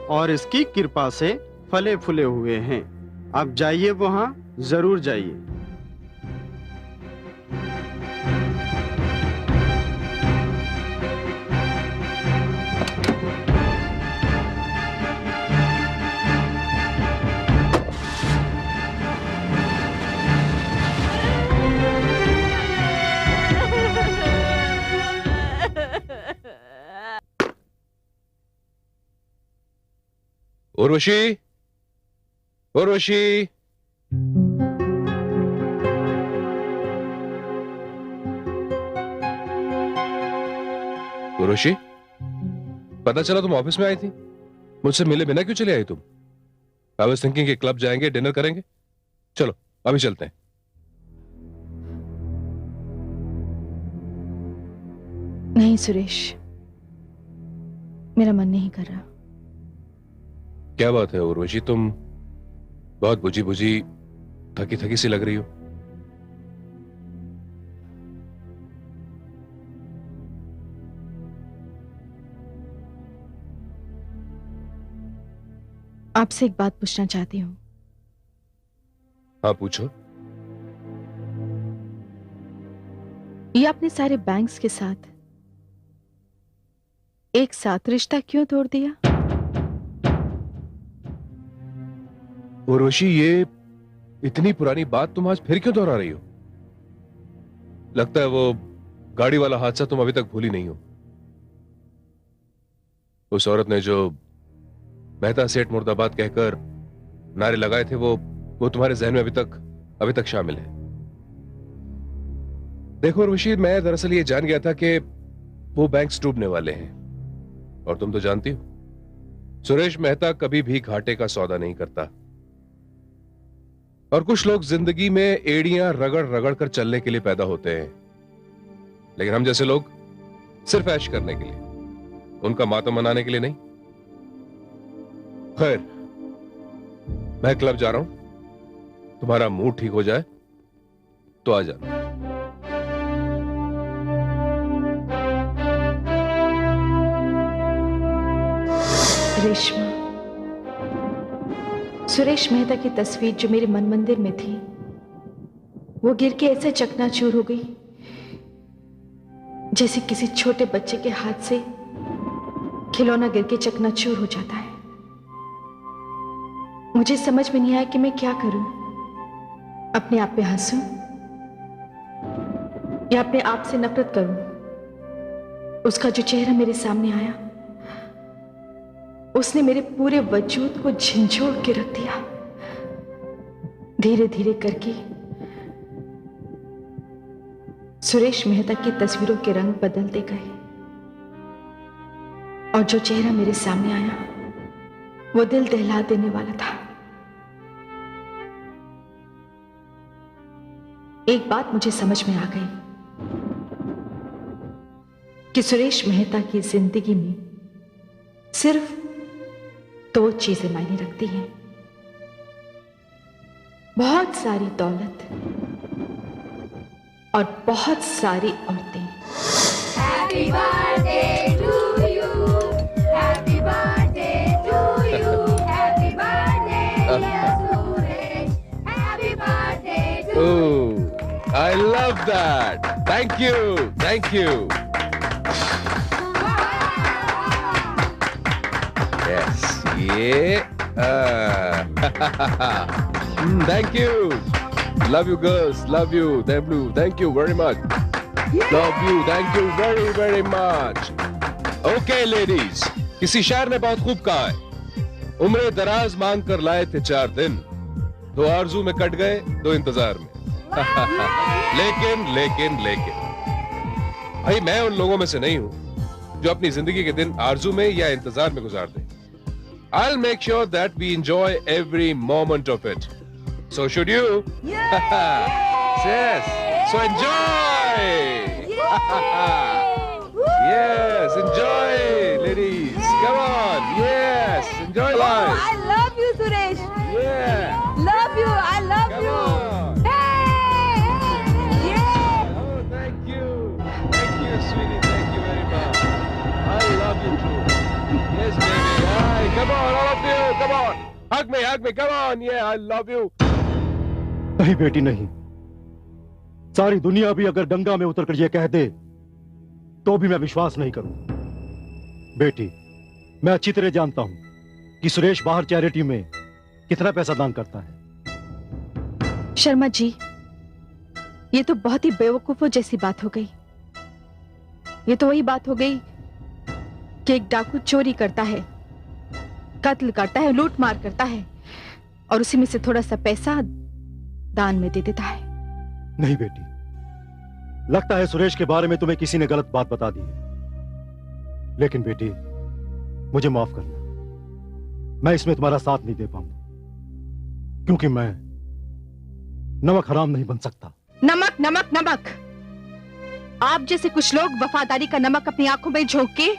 और इसकी कृपा से फले फूले हुए हैं। आप जाइए, वहां जरूर जाइए। उर्वशी, उर्वशी, उर्वशी, पता चला तुम ऑफिस में आई थी। मुझसे मिले बिना क्यों चले आई तुम? आई वाज थिंकिंग कि क्लब जाएंगे, डिनर करेंगे। चलो अभी चलते हैं। नहीं सुरेश, मेरा मन नहीं कर रहा। क्या बात है उर्वशी, तुम बहुत बुझी बुझी थकी थकी सी लग रही हो। आपसे एक बात पूछना चाहती हूँ। हाँ पूछो। ये आपने सारे बैंक्स के साथ एक साथ रिश्ता क्यों तोड़ दिया? उर्वशी, ये इतनी पुरानी बात तुम आज फिर क्यों दोहरा रही हो? लगता है वो गाड़ी वाला हादसा तुम अभी तक भूली नहीं हो। उस औरत ने जो मेहता सेठ मुर्दाबाद कहकर नारे लगाए थे, वो तुम्हारे जहन में अभी तक शामिल है। देखो उर्वशी, मैं दरअसल ये जान गया था कि वो बैंक्स डूबने वाले हैं, और तुम तो जानती हो सुरेश मेहता कभी भी घाटे का सौदा नहीं करता। और कुछ लोग जिंदगी में एड़ियां रगड़ रगड़ कर चलने के लिए पैदा होते हैं, लेकिन हम जैसे लोग सिर्फ ऐश करने के लिए, उनका मातम मनाने के लिए नहीं। खैर, मैं क्लब जा रहा हूं, तुम्हारा मूड ठीक हो जाए तो आ जाना। रेशमा, सुरेश मेहता की तस्वीर जो मेरे मन मंदिर में थी, वो गिर के ऐसे चकनाचूर हो गई जैसे किसी छोटे बच्चे के हाथ से खिलौना गिर के चकनाचूर हो जाता है। मुझे समझ में नहीं आया कि मैं क्या करूं। अपने आप पे हंसूं या अपने आप से नफरत करूं। उसका जो चेहरा मेरे सामने आया, उसने मेरे पूरे वजूद को झंझोड़ के रख दिया। धीरे धीरे करके सुरेश मेहता की तस्वीरों के रंग बदलते गए, और जो चेहरा मेरे सामने आया वो दिल दहला देने वाला था। एक बात मुझे समझ में आ गई कि सुरेश मेहता की जिंदगी में सिर्फ दो चीजें मायने रखती हैं, बहुत सारी दौलत और बहुत सारी औरतें। Happy birthday to you, happy birthday to you, happy birthday dear Suresh, happy birthday to you. Oh, I love that. Thank you, thank you. Yes, yeah. Thank you. Love you girls, love you. Thank you very much. Love you, thank you very, very much. Okay ladies, किसी शायर ने बहुत खूब कहा है, उम्र दराज मांग कर लाए थे 4 दिन, 2 आरजू में कट गए 2 इंतजार में। लेकिन भाई मैं उन लोगों में से नहीं हूं जो अपनी जिंदगी के दिन आरजू में या इंतजार में गुजार दे। I'll make sure that we enjoy every moment of it. So should you? Yes. So enjoy. Yes, enjoy, ladies. Come on. Yes, enjoy life. I love you, Suresh. Yeah. Love you. I love Come you. on. Hey! Yeah! Oh, thank you, sweetie. Thank you very much. I love you too. Yes, baby. Hi, come on, all of you. Come on. Hug me. Come on. Yeah, I love you. नहीं बेटी नहीं, सारी दुनिया भी अगर गंगा में उतरकर यह कह दे तो भी मैं विश्वास नहीं करूं। बेटी, मैं अच्छी तरह जानता हूं कि सुरेश बाहर चैरिटी में कितना पैसा दान करता है। शर्मा जी, ये तो बहुत ही बेवकूफों जैसी बात हो गई। ये तो वही बात हो गई कि एक डाकू चोरी करता है, कत्ल करता है, लूट मार करता है और उसी में से थोड़ा सा पैसा दान में दे देता है। नहीं बेटी, लगता है सुरेश के बारे में तुम्हें किसी ने गलत बात बता दी है। लेकिन बेटी, मुझे माफ करना, मैं इसमें तुम्हारा साथ नहीं दे पाऊंगा, क्योंकि मैं नमक हराम नहीं बन सकता। नमक नमक नमक, आप जैसे कुछ लोग वफादारी का नमक अपनी आंखों में झोंक के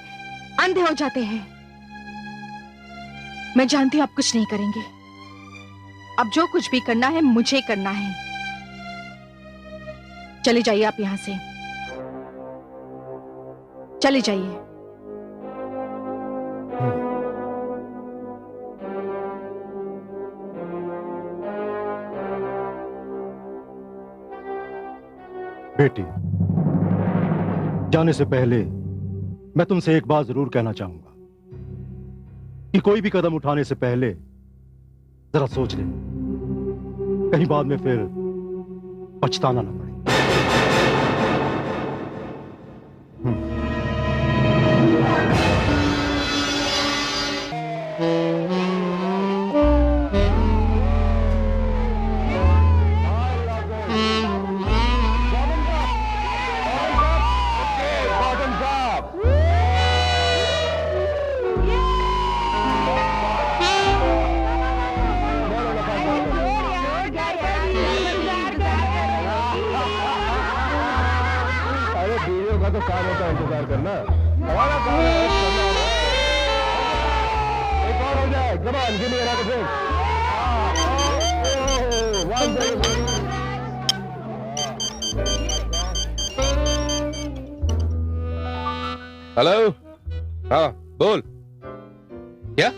अंधे हो जाते हैं। मैं जानती हूं आप कुछ नहीं करेंगे। अब जो कुछ भी करना है मुझे करना है। चले जाइए आप यहां से, चले जाइए। बेटी, जाने से पहले मैं तुमसे एक बात जरूर कहना चाहूंगा कि कोई भी कदम उठाने से पहले जरा सोच ले, कहीं बाद में फिर पछताना ना पड़े। तो काम होता है इंतजार करना, हमारा काम है करना। एक और हो जाए, जबान के लिए रख दे। हेलो, हाँ बोल। क्या?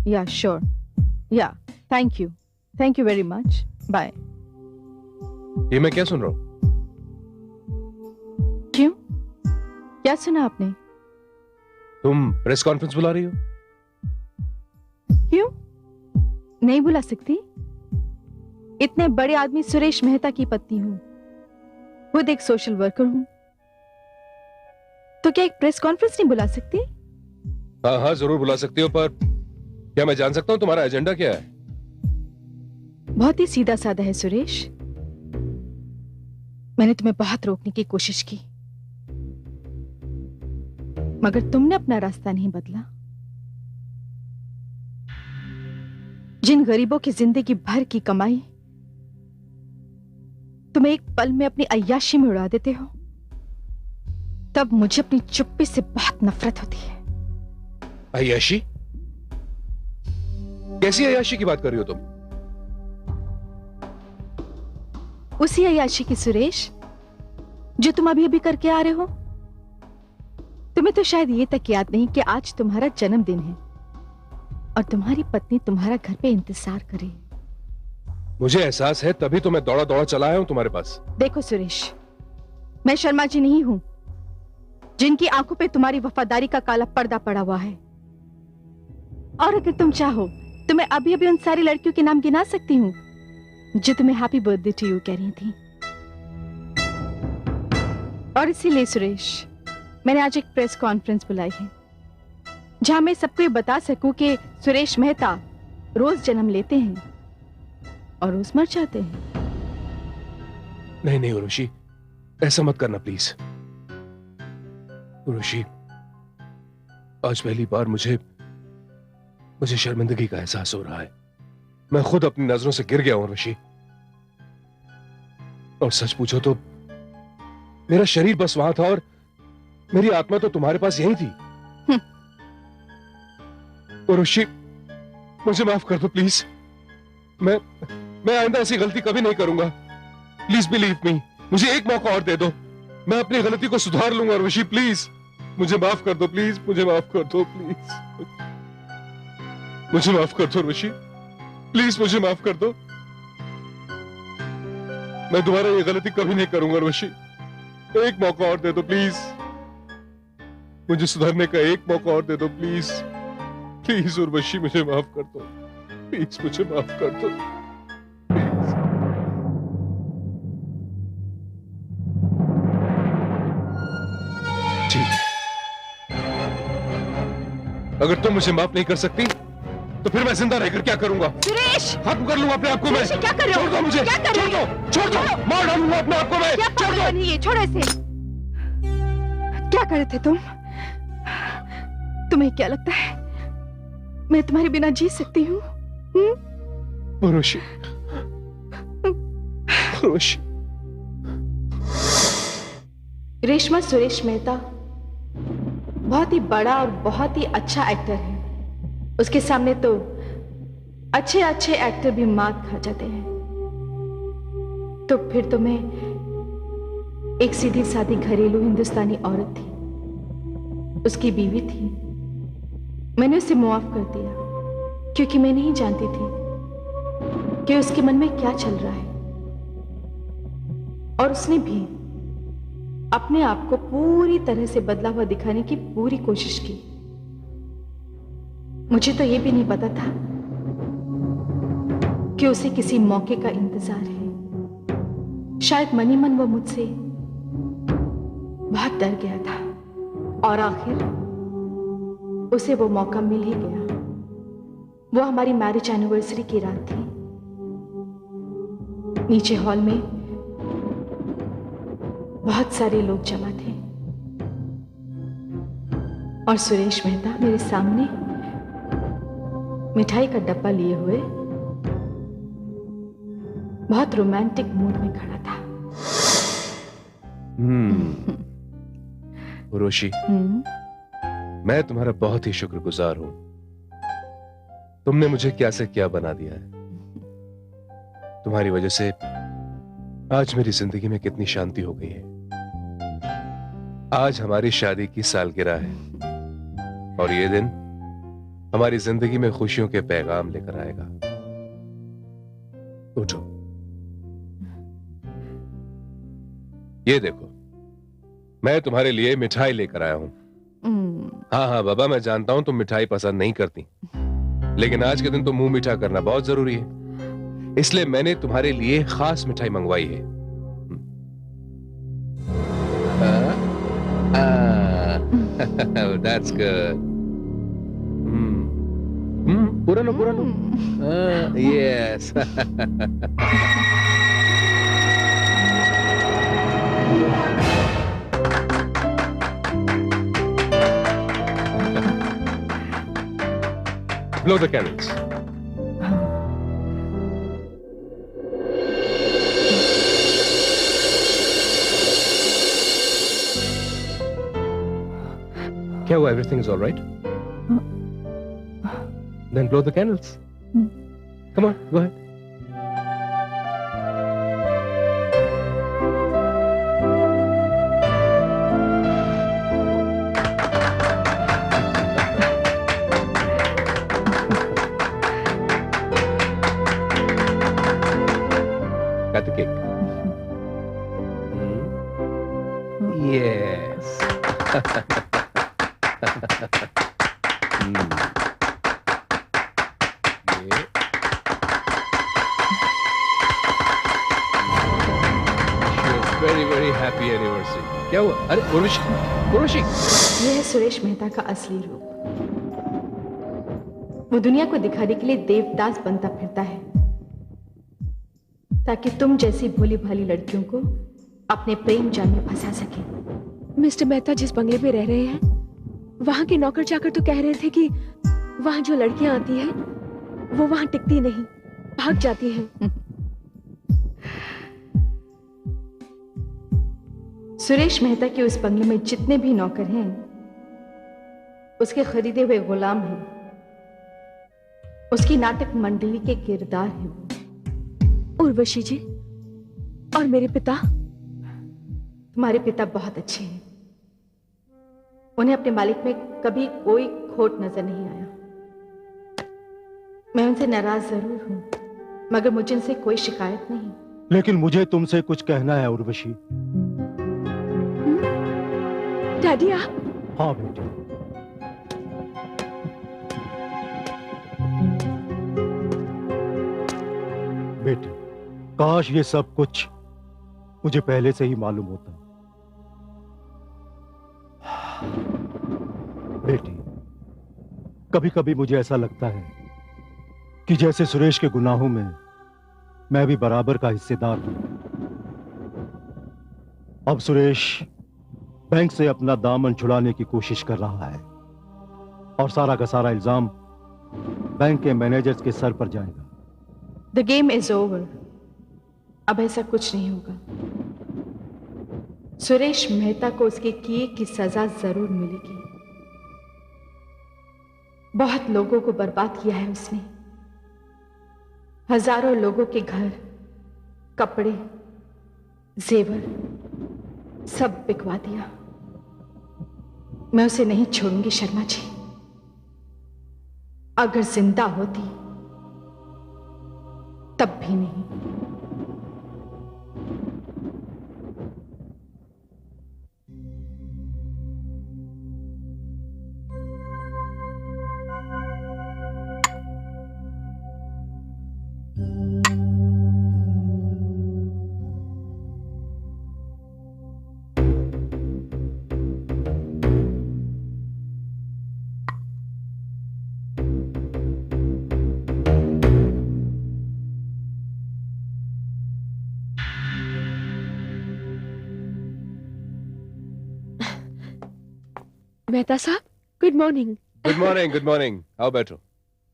Yeah, sure. Yeah, thank you very much. Bye. ये मैं क्या सुन रहा हूँ? क्यों? क्या सुना आपने? तुम प्रेस कॉन्फ्रेंस बुला रही हो? क्यों? नहीं बुला सकती? इतने बड़े आदमी सुरेश मेहता की पत्नी हूं, खुद एक सोशल वर्कर हूं, तो क्या एक प्रेस कॉन्फ्रेंस नहीं बुला सकती? हाँ जरूर बुला सकती हो, पर क्या मैं जान सकता हूँ तुम्हारा एजेंडा क्या है? बहुत ही सीधा साधा है सुरेश। मैंने तुम्हें बहुत रोकने की कोशिश की, मगर तुमने अपना रास्ता नहीं बदला। जिन गरीबों की जिंदगी भर की कमाई तुम एक पल में अपनी अय्याशी में उड़ा देते हो, तब मुझे अपनी चुप्पी से बहुत नफरत होती है। अय्याशी? कैसी अय्याशी की बात कर रही हो तुम? उसी अय्याशी की सुरेश जो तुम अभी अभी करके आ रहे हो। तुम्हें तो शायद ये तक याद नहीं कि आज तुम्हारा जन्मदिन है और तुम्हारी पत्नी तुम्हारा घर पे इंतजार कर रही है। मुझे एहसास है, तभी तो मैं दौड़ा दौड़ा चला आया हूं तुम्हारे पास। देखो सुरेश, मैं शर्मा जी नहीं हूं जिनकी आंखों पे तुम्हारी वफादारी का काला पर्दा पड़ा हुआ है। और अगर तुम चाहो तो मैं अभी अभी उन सारी लड़कियों के नाम गिना सकती हूँ जो तुम्हें हैप्पी बर्थडे टू यू कह रही थी। और इसीलिए सुरेश, मैंने आज एक प्रेस कॉन्फ्रेंस बुलाई है जहां मैं सबको ये बता सकूं कि सुरेश मेहता रोज जन्म लेते हैं और रोज मर जाते हैं। नहीं नहीं उर्वशी, ऐसा मत करना प्लीज। उर्वशी, आज पहली बार मुझे शर्मिंदगी का एहसास हो रहा है। मैं खुद अपनी नजरों से गिर गया हूं उर्वशी। और सच पूछो तो मेरा शरीर बस वहां था और मेरी आत्मा तो तुम्हारे पास यहीं थी। उर्वशी, मुझे माफ कर दो प्लीज। मैं आइंदा ऐसी गलती कभी नहीं करूंगा। प्लीज बिलीव मी, मुझे एक मौका और दे दो। मैं अपनी गलती को सुधार लूंगा उर्वशी। प्लीज मुझे माफ कर दो, प्लीज मुझे माफ कर दो, प्लीज मुझे माफ कर दो उर्वशी, प्लीज मुझे माफ कर दो। मैं दोबारा ये गलती कभी नहीं करूंगा उर्वशी। एक मौका और दे दो प्लीज, मुझे सुधरने का एक मौका और दे दो प्लीज। प्लीज उर्वशी, मुझे माफ कर दो, प्लीज मुझे माफ कर दो। ठीक है, अगर तुम मुझे माफ नहीं कर सकती तो फिर मैं जिंदा रहकर क्या करूंगा? सुरेश! खत्म कर लूंगा अपने आप को मैं। क्या कर रहे हो? छोड़ दो मुझे, क्या कर रहे हो? छोड़ दो, मार डालूंगा अपने आप को मैं। क्या छोड़ दो। नहीं है, छोड़ो इसे। क्या कर रहे थे तुम? तुम्हें क्या लगता है मैं तुम्हारे बिना जी सकती हूँ? उर्वशी, उर्वशी। रेशमा सुरेश मेहता बहुत ही बड़ा और बहुत ही अच्छा एक्टर है। उसके सामने तो अच्छे अच्छे एक्टर भी मात खा जाते हैं। तो फिर तो मैं एक सीधी सादी घरेलू हिंदुस्तानी औरत थी, उसकी बीवी थी। मैंने उसे मुआफ कर दिया क्योंकि मैं नहीं जानती थी कि उसके मन में क्या चल रहा है। और उसने भी अपने आप को पूरी तरह से बदला हुआ दिखाने की पूरी कोशिश की। मुझे तो यह भी नहीं पता था कि उसे किसी मौके का इंतजार है। शायद मनी मन वो मुझसे बहुत डर गया था और आखिर उसे वो मौका मिल ही गया। वो हमारी मैरिज एनिवर्सरी की रात थी। नीचे हॉल में बहुत सारे लोग जमा थे और सुरेश मेहता मेरे सामने मिठाई का डब्बा लिए हुए बहुत रोमांटिक मूड में खड़ा था। उर्वशी, मैं तुम्हारा बहुत ही शुक्रगुजार हूं। तुमने मुझे क्या से क्या बना दिया है। तुम्हारी वजह से आज मेरी जिंदगी में कितनी शांति हो गई है। आज हमारी शादी की सालगिरह है और ये दिन हमारी जिंदगी में खुशियों के पैगाम लेकर आएगा। उठो, ये देखो, मैं तुम्हारे लिए मिठाई लेकर आया हूं। हाँ हाँ बाबा, मैं जानता हूं तुम मिठाई पसंद नहीं करती, लेकिन आज के दिन तो मुंह मीठा करना बहुत जरूरी है। इसलिए मैंने तुम्हारे लिए खास मिठाई मंगवाई है। That's good. पूरा लो। Yes. Blow the candles. क्या हुआ? Everything is all right? Then blow the candles. Come on, go ahead. Got the cake. Yes. Yeah. Very very happy anniversary. क्या हुआ? अरे उर्वशी, उर्वशी। यह है सुरेश मेहता का असली रूप। वो दुनिया को दिखाने के लिए देवदास बनता फिरता है, ताकि तुम जैसी भोली भाली लड़कियों को अपने प्रेम जाल में फंसा सके। मिस्टर मेहता जिस बंगले में रह रहे हैं, वहां के नौकर चाकर तो कह रहे थे कि वहां जो लड़कियां आती हैं, वो वहां टिकती नहीं, भाग जाती हैं। सुरेश मेहता के उस बंगले में जितने भी नौकर हैं, उसके खरीदे हुए गुलाम हैं, उसकी नाटक मंडली के किरदार हैं वो। उर्वशी जी, और मेरे पिता? तुम्हारे पिता बहुत अच्छे हैं। उन्हें अपने मालिक में कभी कोई खोट नजर नहीं आया। मैं उनसे नाराज जरूर हूं, मगर मुझे उनसे कोई शिकायत नहीं। लेकिन मुझे तुमसे कुछ कहना है उर्वशी। डैडी आप? हाँ बेटी। बेटी, काश ये सब कुछ मुझे पहले से ही मालूम होता। बेटी, कभी कभी मुझे ऐसा लगता है कि जैसे सुरेश के गुनाहों में मैं भी बराबर का हिस्सेदार हूं। अब सुरेश बैंक से अपना दामन छुड़ाने की कोशिश कर रहा है और सारा का सारा इल्जाम बैंक के मैनेजर्स के सर पर जाएगा। The game is over. अब ऐसा कुछ नहीं होगा। सुरेश मेहता को उसके किए की सजा जरूर मिलेगी। बहुत लोगों को बर्बाद किया है उसने। हजारों लोगों के घर, कपड़े, जेवर सब बिकवा दिया। मैं उसे नहीं छोड़ूंगी शर्मा जी। अगर जिंदा होती तब भी नहीं। मेहता साहब, good morning. Good morning, good morning. आओ बैठो।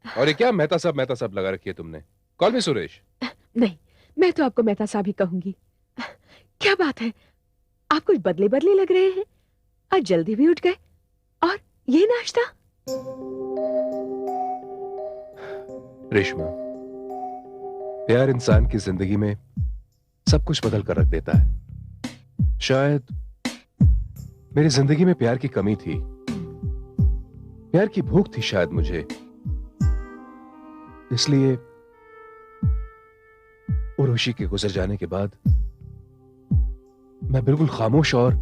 और ये क्या मेहता साहब लगा रखी है तुमने? कॉल मी सुरेश। नहीं, मैं तो आपको मेहता साहब ही कहूंगी। क्या बात है, आप कुछ बदले बदले लग रहे हैं। आज जल्दी भी उठ गए, और ये नाश्ता? रेशमा, प्यार इंसान की जिंदगी में सब कुछ बदल कर रख देता है। शायद मेरी जिंदगी में प्यार की कमी थी, प्यार की भूख थी शायद मुझे। इसलिए उर्वशी के गुजर जाने के बाद मैं बिल्कुल खामोश और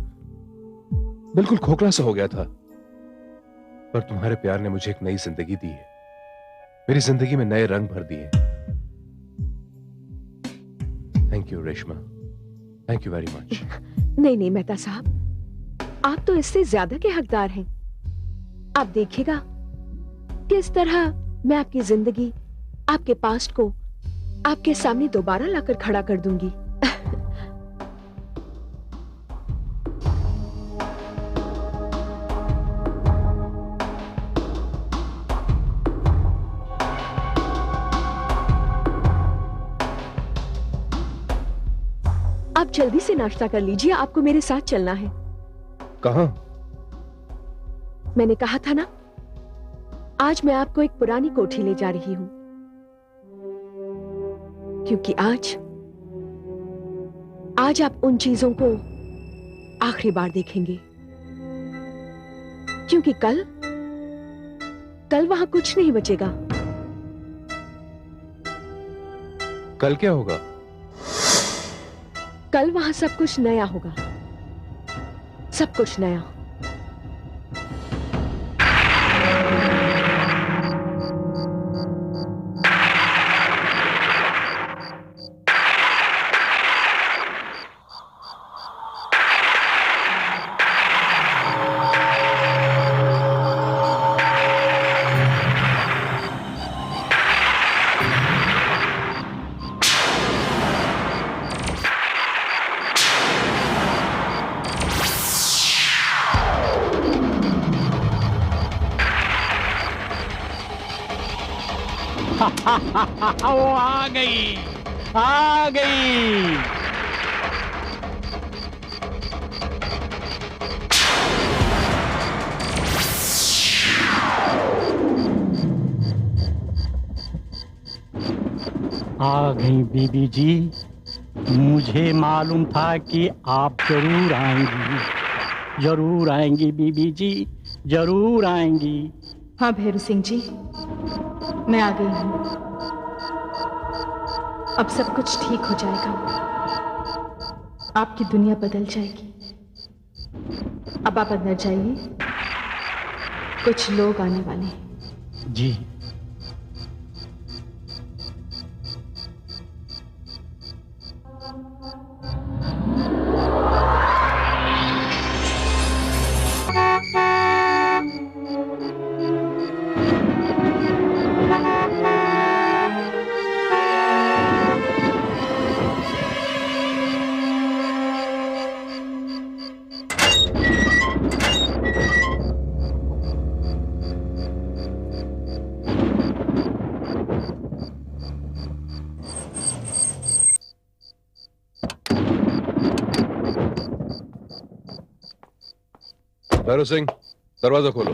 बिल्कुल खोखला सा हो गया था। पर तुम्हारे प्यार ने मुझे एक नई जिंदगी दी है, मेरी जिंदगी में नए रंग भर दिए। Thank you Reshma, thank you very much. नहीं नहीं मेहता साहब, आप तो इससे ज्यादा के हकदार हैं। आप देखिएगा किस तरह मैं आपकी जिंदगी, आपके पास्ट को आपके सामने दोबारा लाकर खड़ा कर दूंगी। आप जल्दी से नाश्ता कर लीजिए, आपको मेरे साथ चलना है। कहां? मैंने कहा था ना, आज मैं आपको एक पुरानी कोठी ले जा रही हूं। क्योंकि आज आप उन चीजों को आखिरी बार देखेंगे, क्योंकि कल वहां कुछ नहीं बचेगा। कल क्या होगा? कल वहां सब कुछ नया होगा, सब कुछ नया। वो आ गई, आ गई। आ गई बीबी जी। मुझे मालूम था कि आप जरूर आएंगी, जरूर आएंगी बीबी जी, जरूर आएंगी। हाँ भैरू सिंह जी, मैं आ गई हूँ। अब सब कुछ ठीक हो जाएगा, आपकी दुनिया बदल जाएगी। अब आप अंदर जाइए, कुछ लोग आने वाले हैं। जी। भैरव सिंह, दरवाजा खोलो।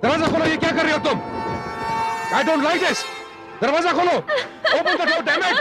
दरवाजा खोलो, ये क्या कर रही हो तुम? I don't like this. दरवाजा खोलो, open the door, damn it.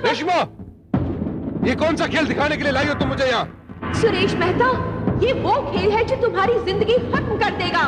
Reshma, ये कौन सा खेल दिखाने के लिए लाई हो तुम मुझे यहाँ? सुरेश मेहता, ये वो खेल है जो तुम्हारी जिंदगी खत्म कर देगा।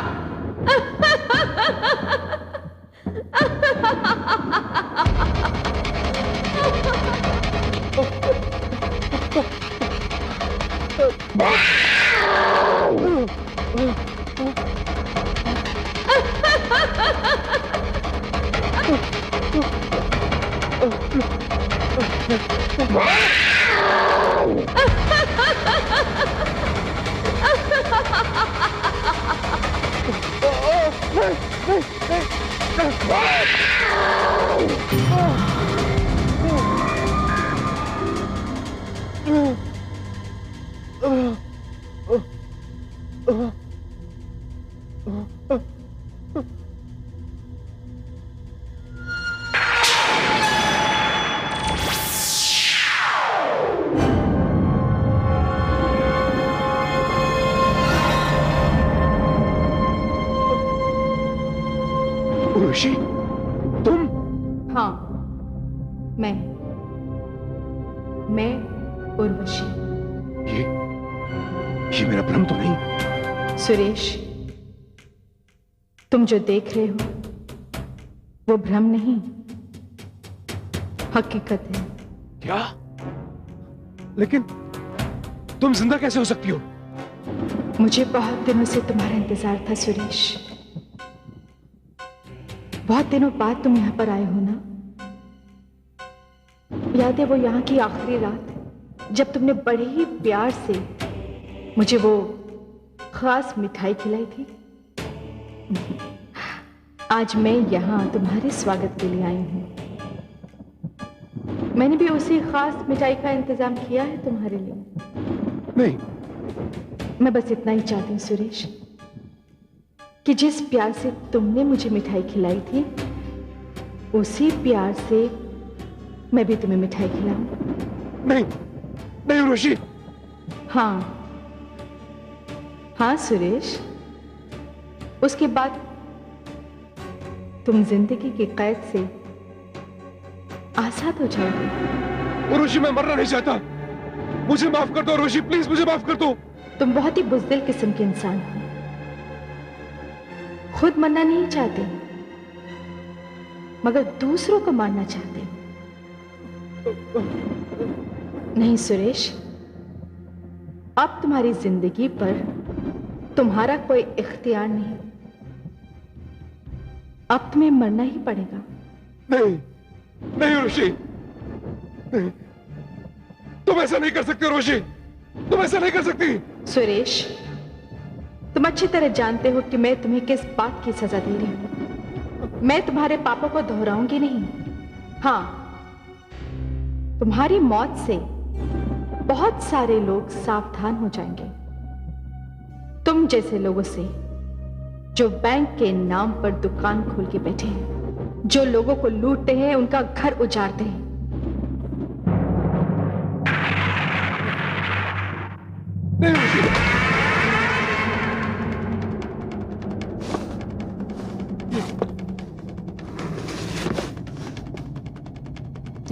उर्वशी, तुम? मैं उर्वशी। ये मेरा भ्रम तो नहीं? सुरेश, तुम जो देख रहे हो वो भ्रम नहीं, हकीकत है। क्या? लेकिन तुम जिंदा कैसे हो सकती हो? मुझे बहुत दिनों से तुम्हारा इंतजार था सुरेश। बहुत दिनों बाद तुम यहां पर आए हो ना? याद है वो यहां की आखिरी रात जब तुमने बड़े ही प्यार से मुझे वो खास मिठाई खिलाई थी? आज मैं यहां तुम्हारे स्वागत के लिए आई हूं। मैंने भी उसी खास मिठाई का इंतजाम किया है तुम्हारे लिए। नहीं, मैं बस इतना ही चाहती हूँ सुरेश कि जिस प्यार से तुमने मुझे मिठाई खिलाई थी उसी प्यार से मैं भी तुम्हें मिठाई खिलाऊं। नहीं, नहीं उर्वशी। हाँ सुरेश, उसके बाद तुम जिंदगी की कैद से आजाद हो जाओगे। उर्वशी, मैं मरना नहीं चाहता। मुझे माफ कर दो उर्वशी, प्लीज मुझे माफ कर दो। तुम बहुत ही बुज़दिल किस्म के इंसान हो, खुद मरना नहीं चाहते मगर दूसरों को मारना चाहते हो। नहीं सुरेश, अब तुम्हारी जिंदगी पर तुम्हारा कोई इख्तियार नहीं, अब तुम्हें मरना ही पड़ेगा। नहीं, नहीं उर्वशी, नहीं, तुम ऐसा नहीं कर सकती उर्वशी, तुम ऐसा नहीं कर सकती। सुरेश, तुम अच्छी तरह जानते हो कि मैं तुम्हें किस बात की सजा दे रही हूं। मैं तुम्हारे पापों को दोहराऊंगी नहीं। हां, तुम्हारी मौत से बहुत सारे लोग सावधान हो जाएंगे, तुम जैसे लोगों से जो बैंक के नाम पर दुकान खोल के बैठे हैं, जो लोगों को लूटते हैं, उनका घर उजाड़ते हैं।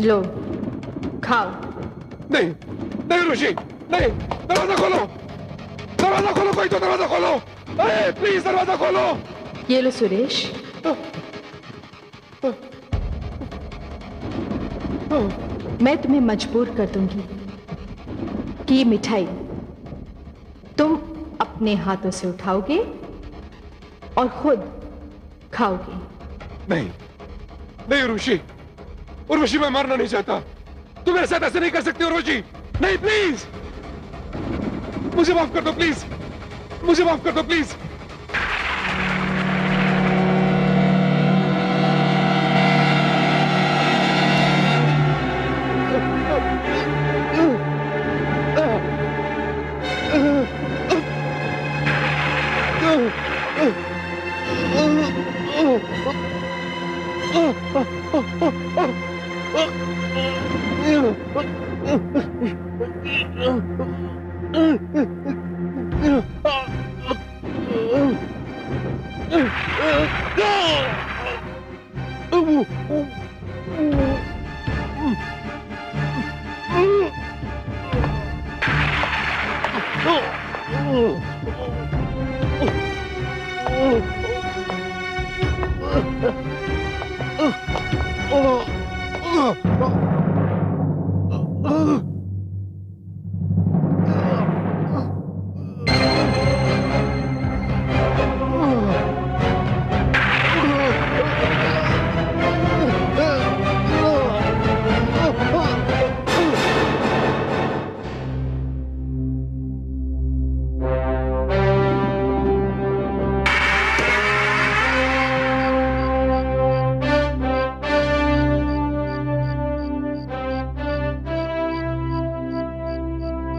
लो, खाओ। नहीं, नहीं उर्वशी, नहीं, दरवाजा खोलो, दरवाजा खोलो, कोई तो दरवाजा खोलो, अरे प्लीज दरवाजा खोलो। ये लो सुरेश, मैं तुम्हें मजबूर कर दूंगी कि ये मिठाई तुम अपने हाथों से उठाओगे और खुद खाओगे। नहीं, नहीं उर्वशी, उर्वशी मैं मरना नहीं चाहता। तुम मेरे साथ ऐसे नहीं कर सकते उर्वशी, नहीं प्लीज, मुझे माफ कर दो प्लीज, मुझे माफ कर दो प्लीज।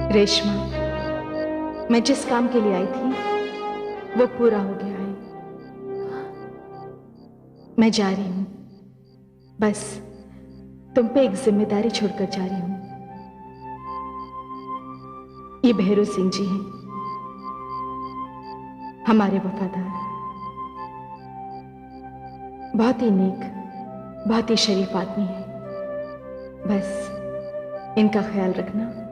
रेशमा, मैं जिस काम के लिए आई थी वो पूरा हो गया है। मैं जा रही हूं, बस तुम पे एक जिम्मेदारी छोड़कर जा रही हूं। ये भैरू सिंह जी हैं, हमारे वफादार, बहुत ही नेक, बहुत ही शरीफ आदमी है। बस इनका ख्याल रखना।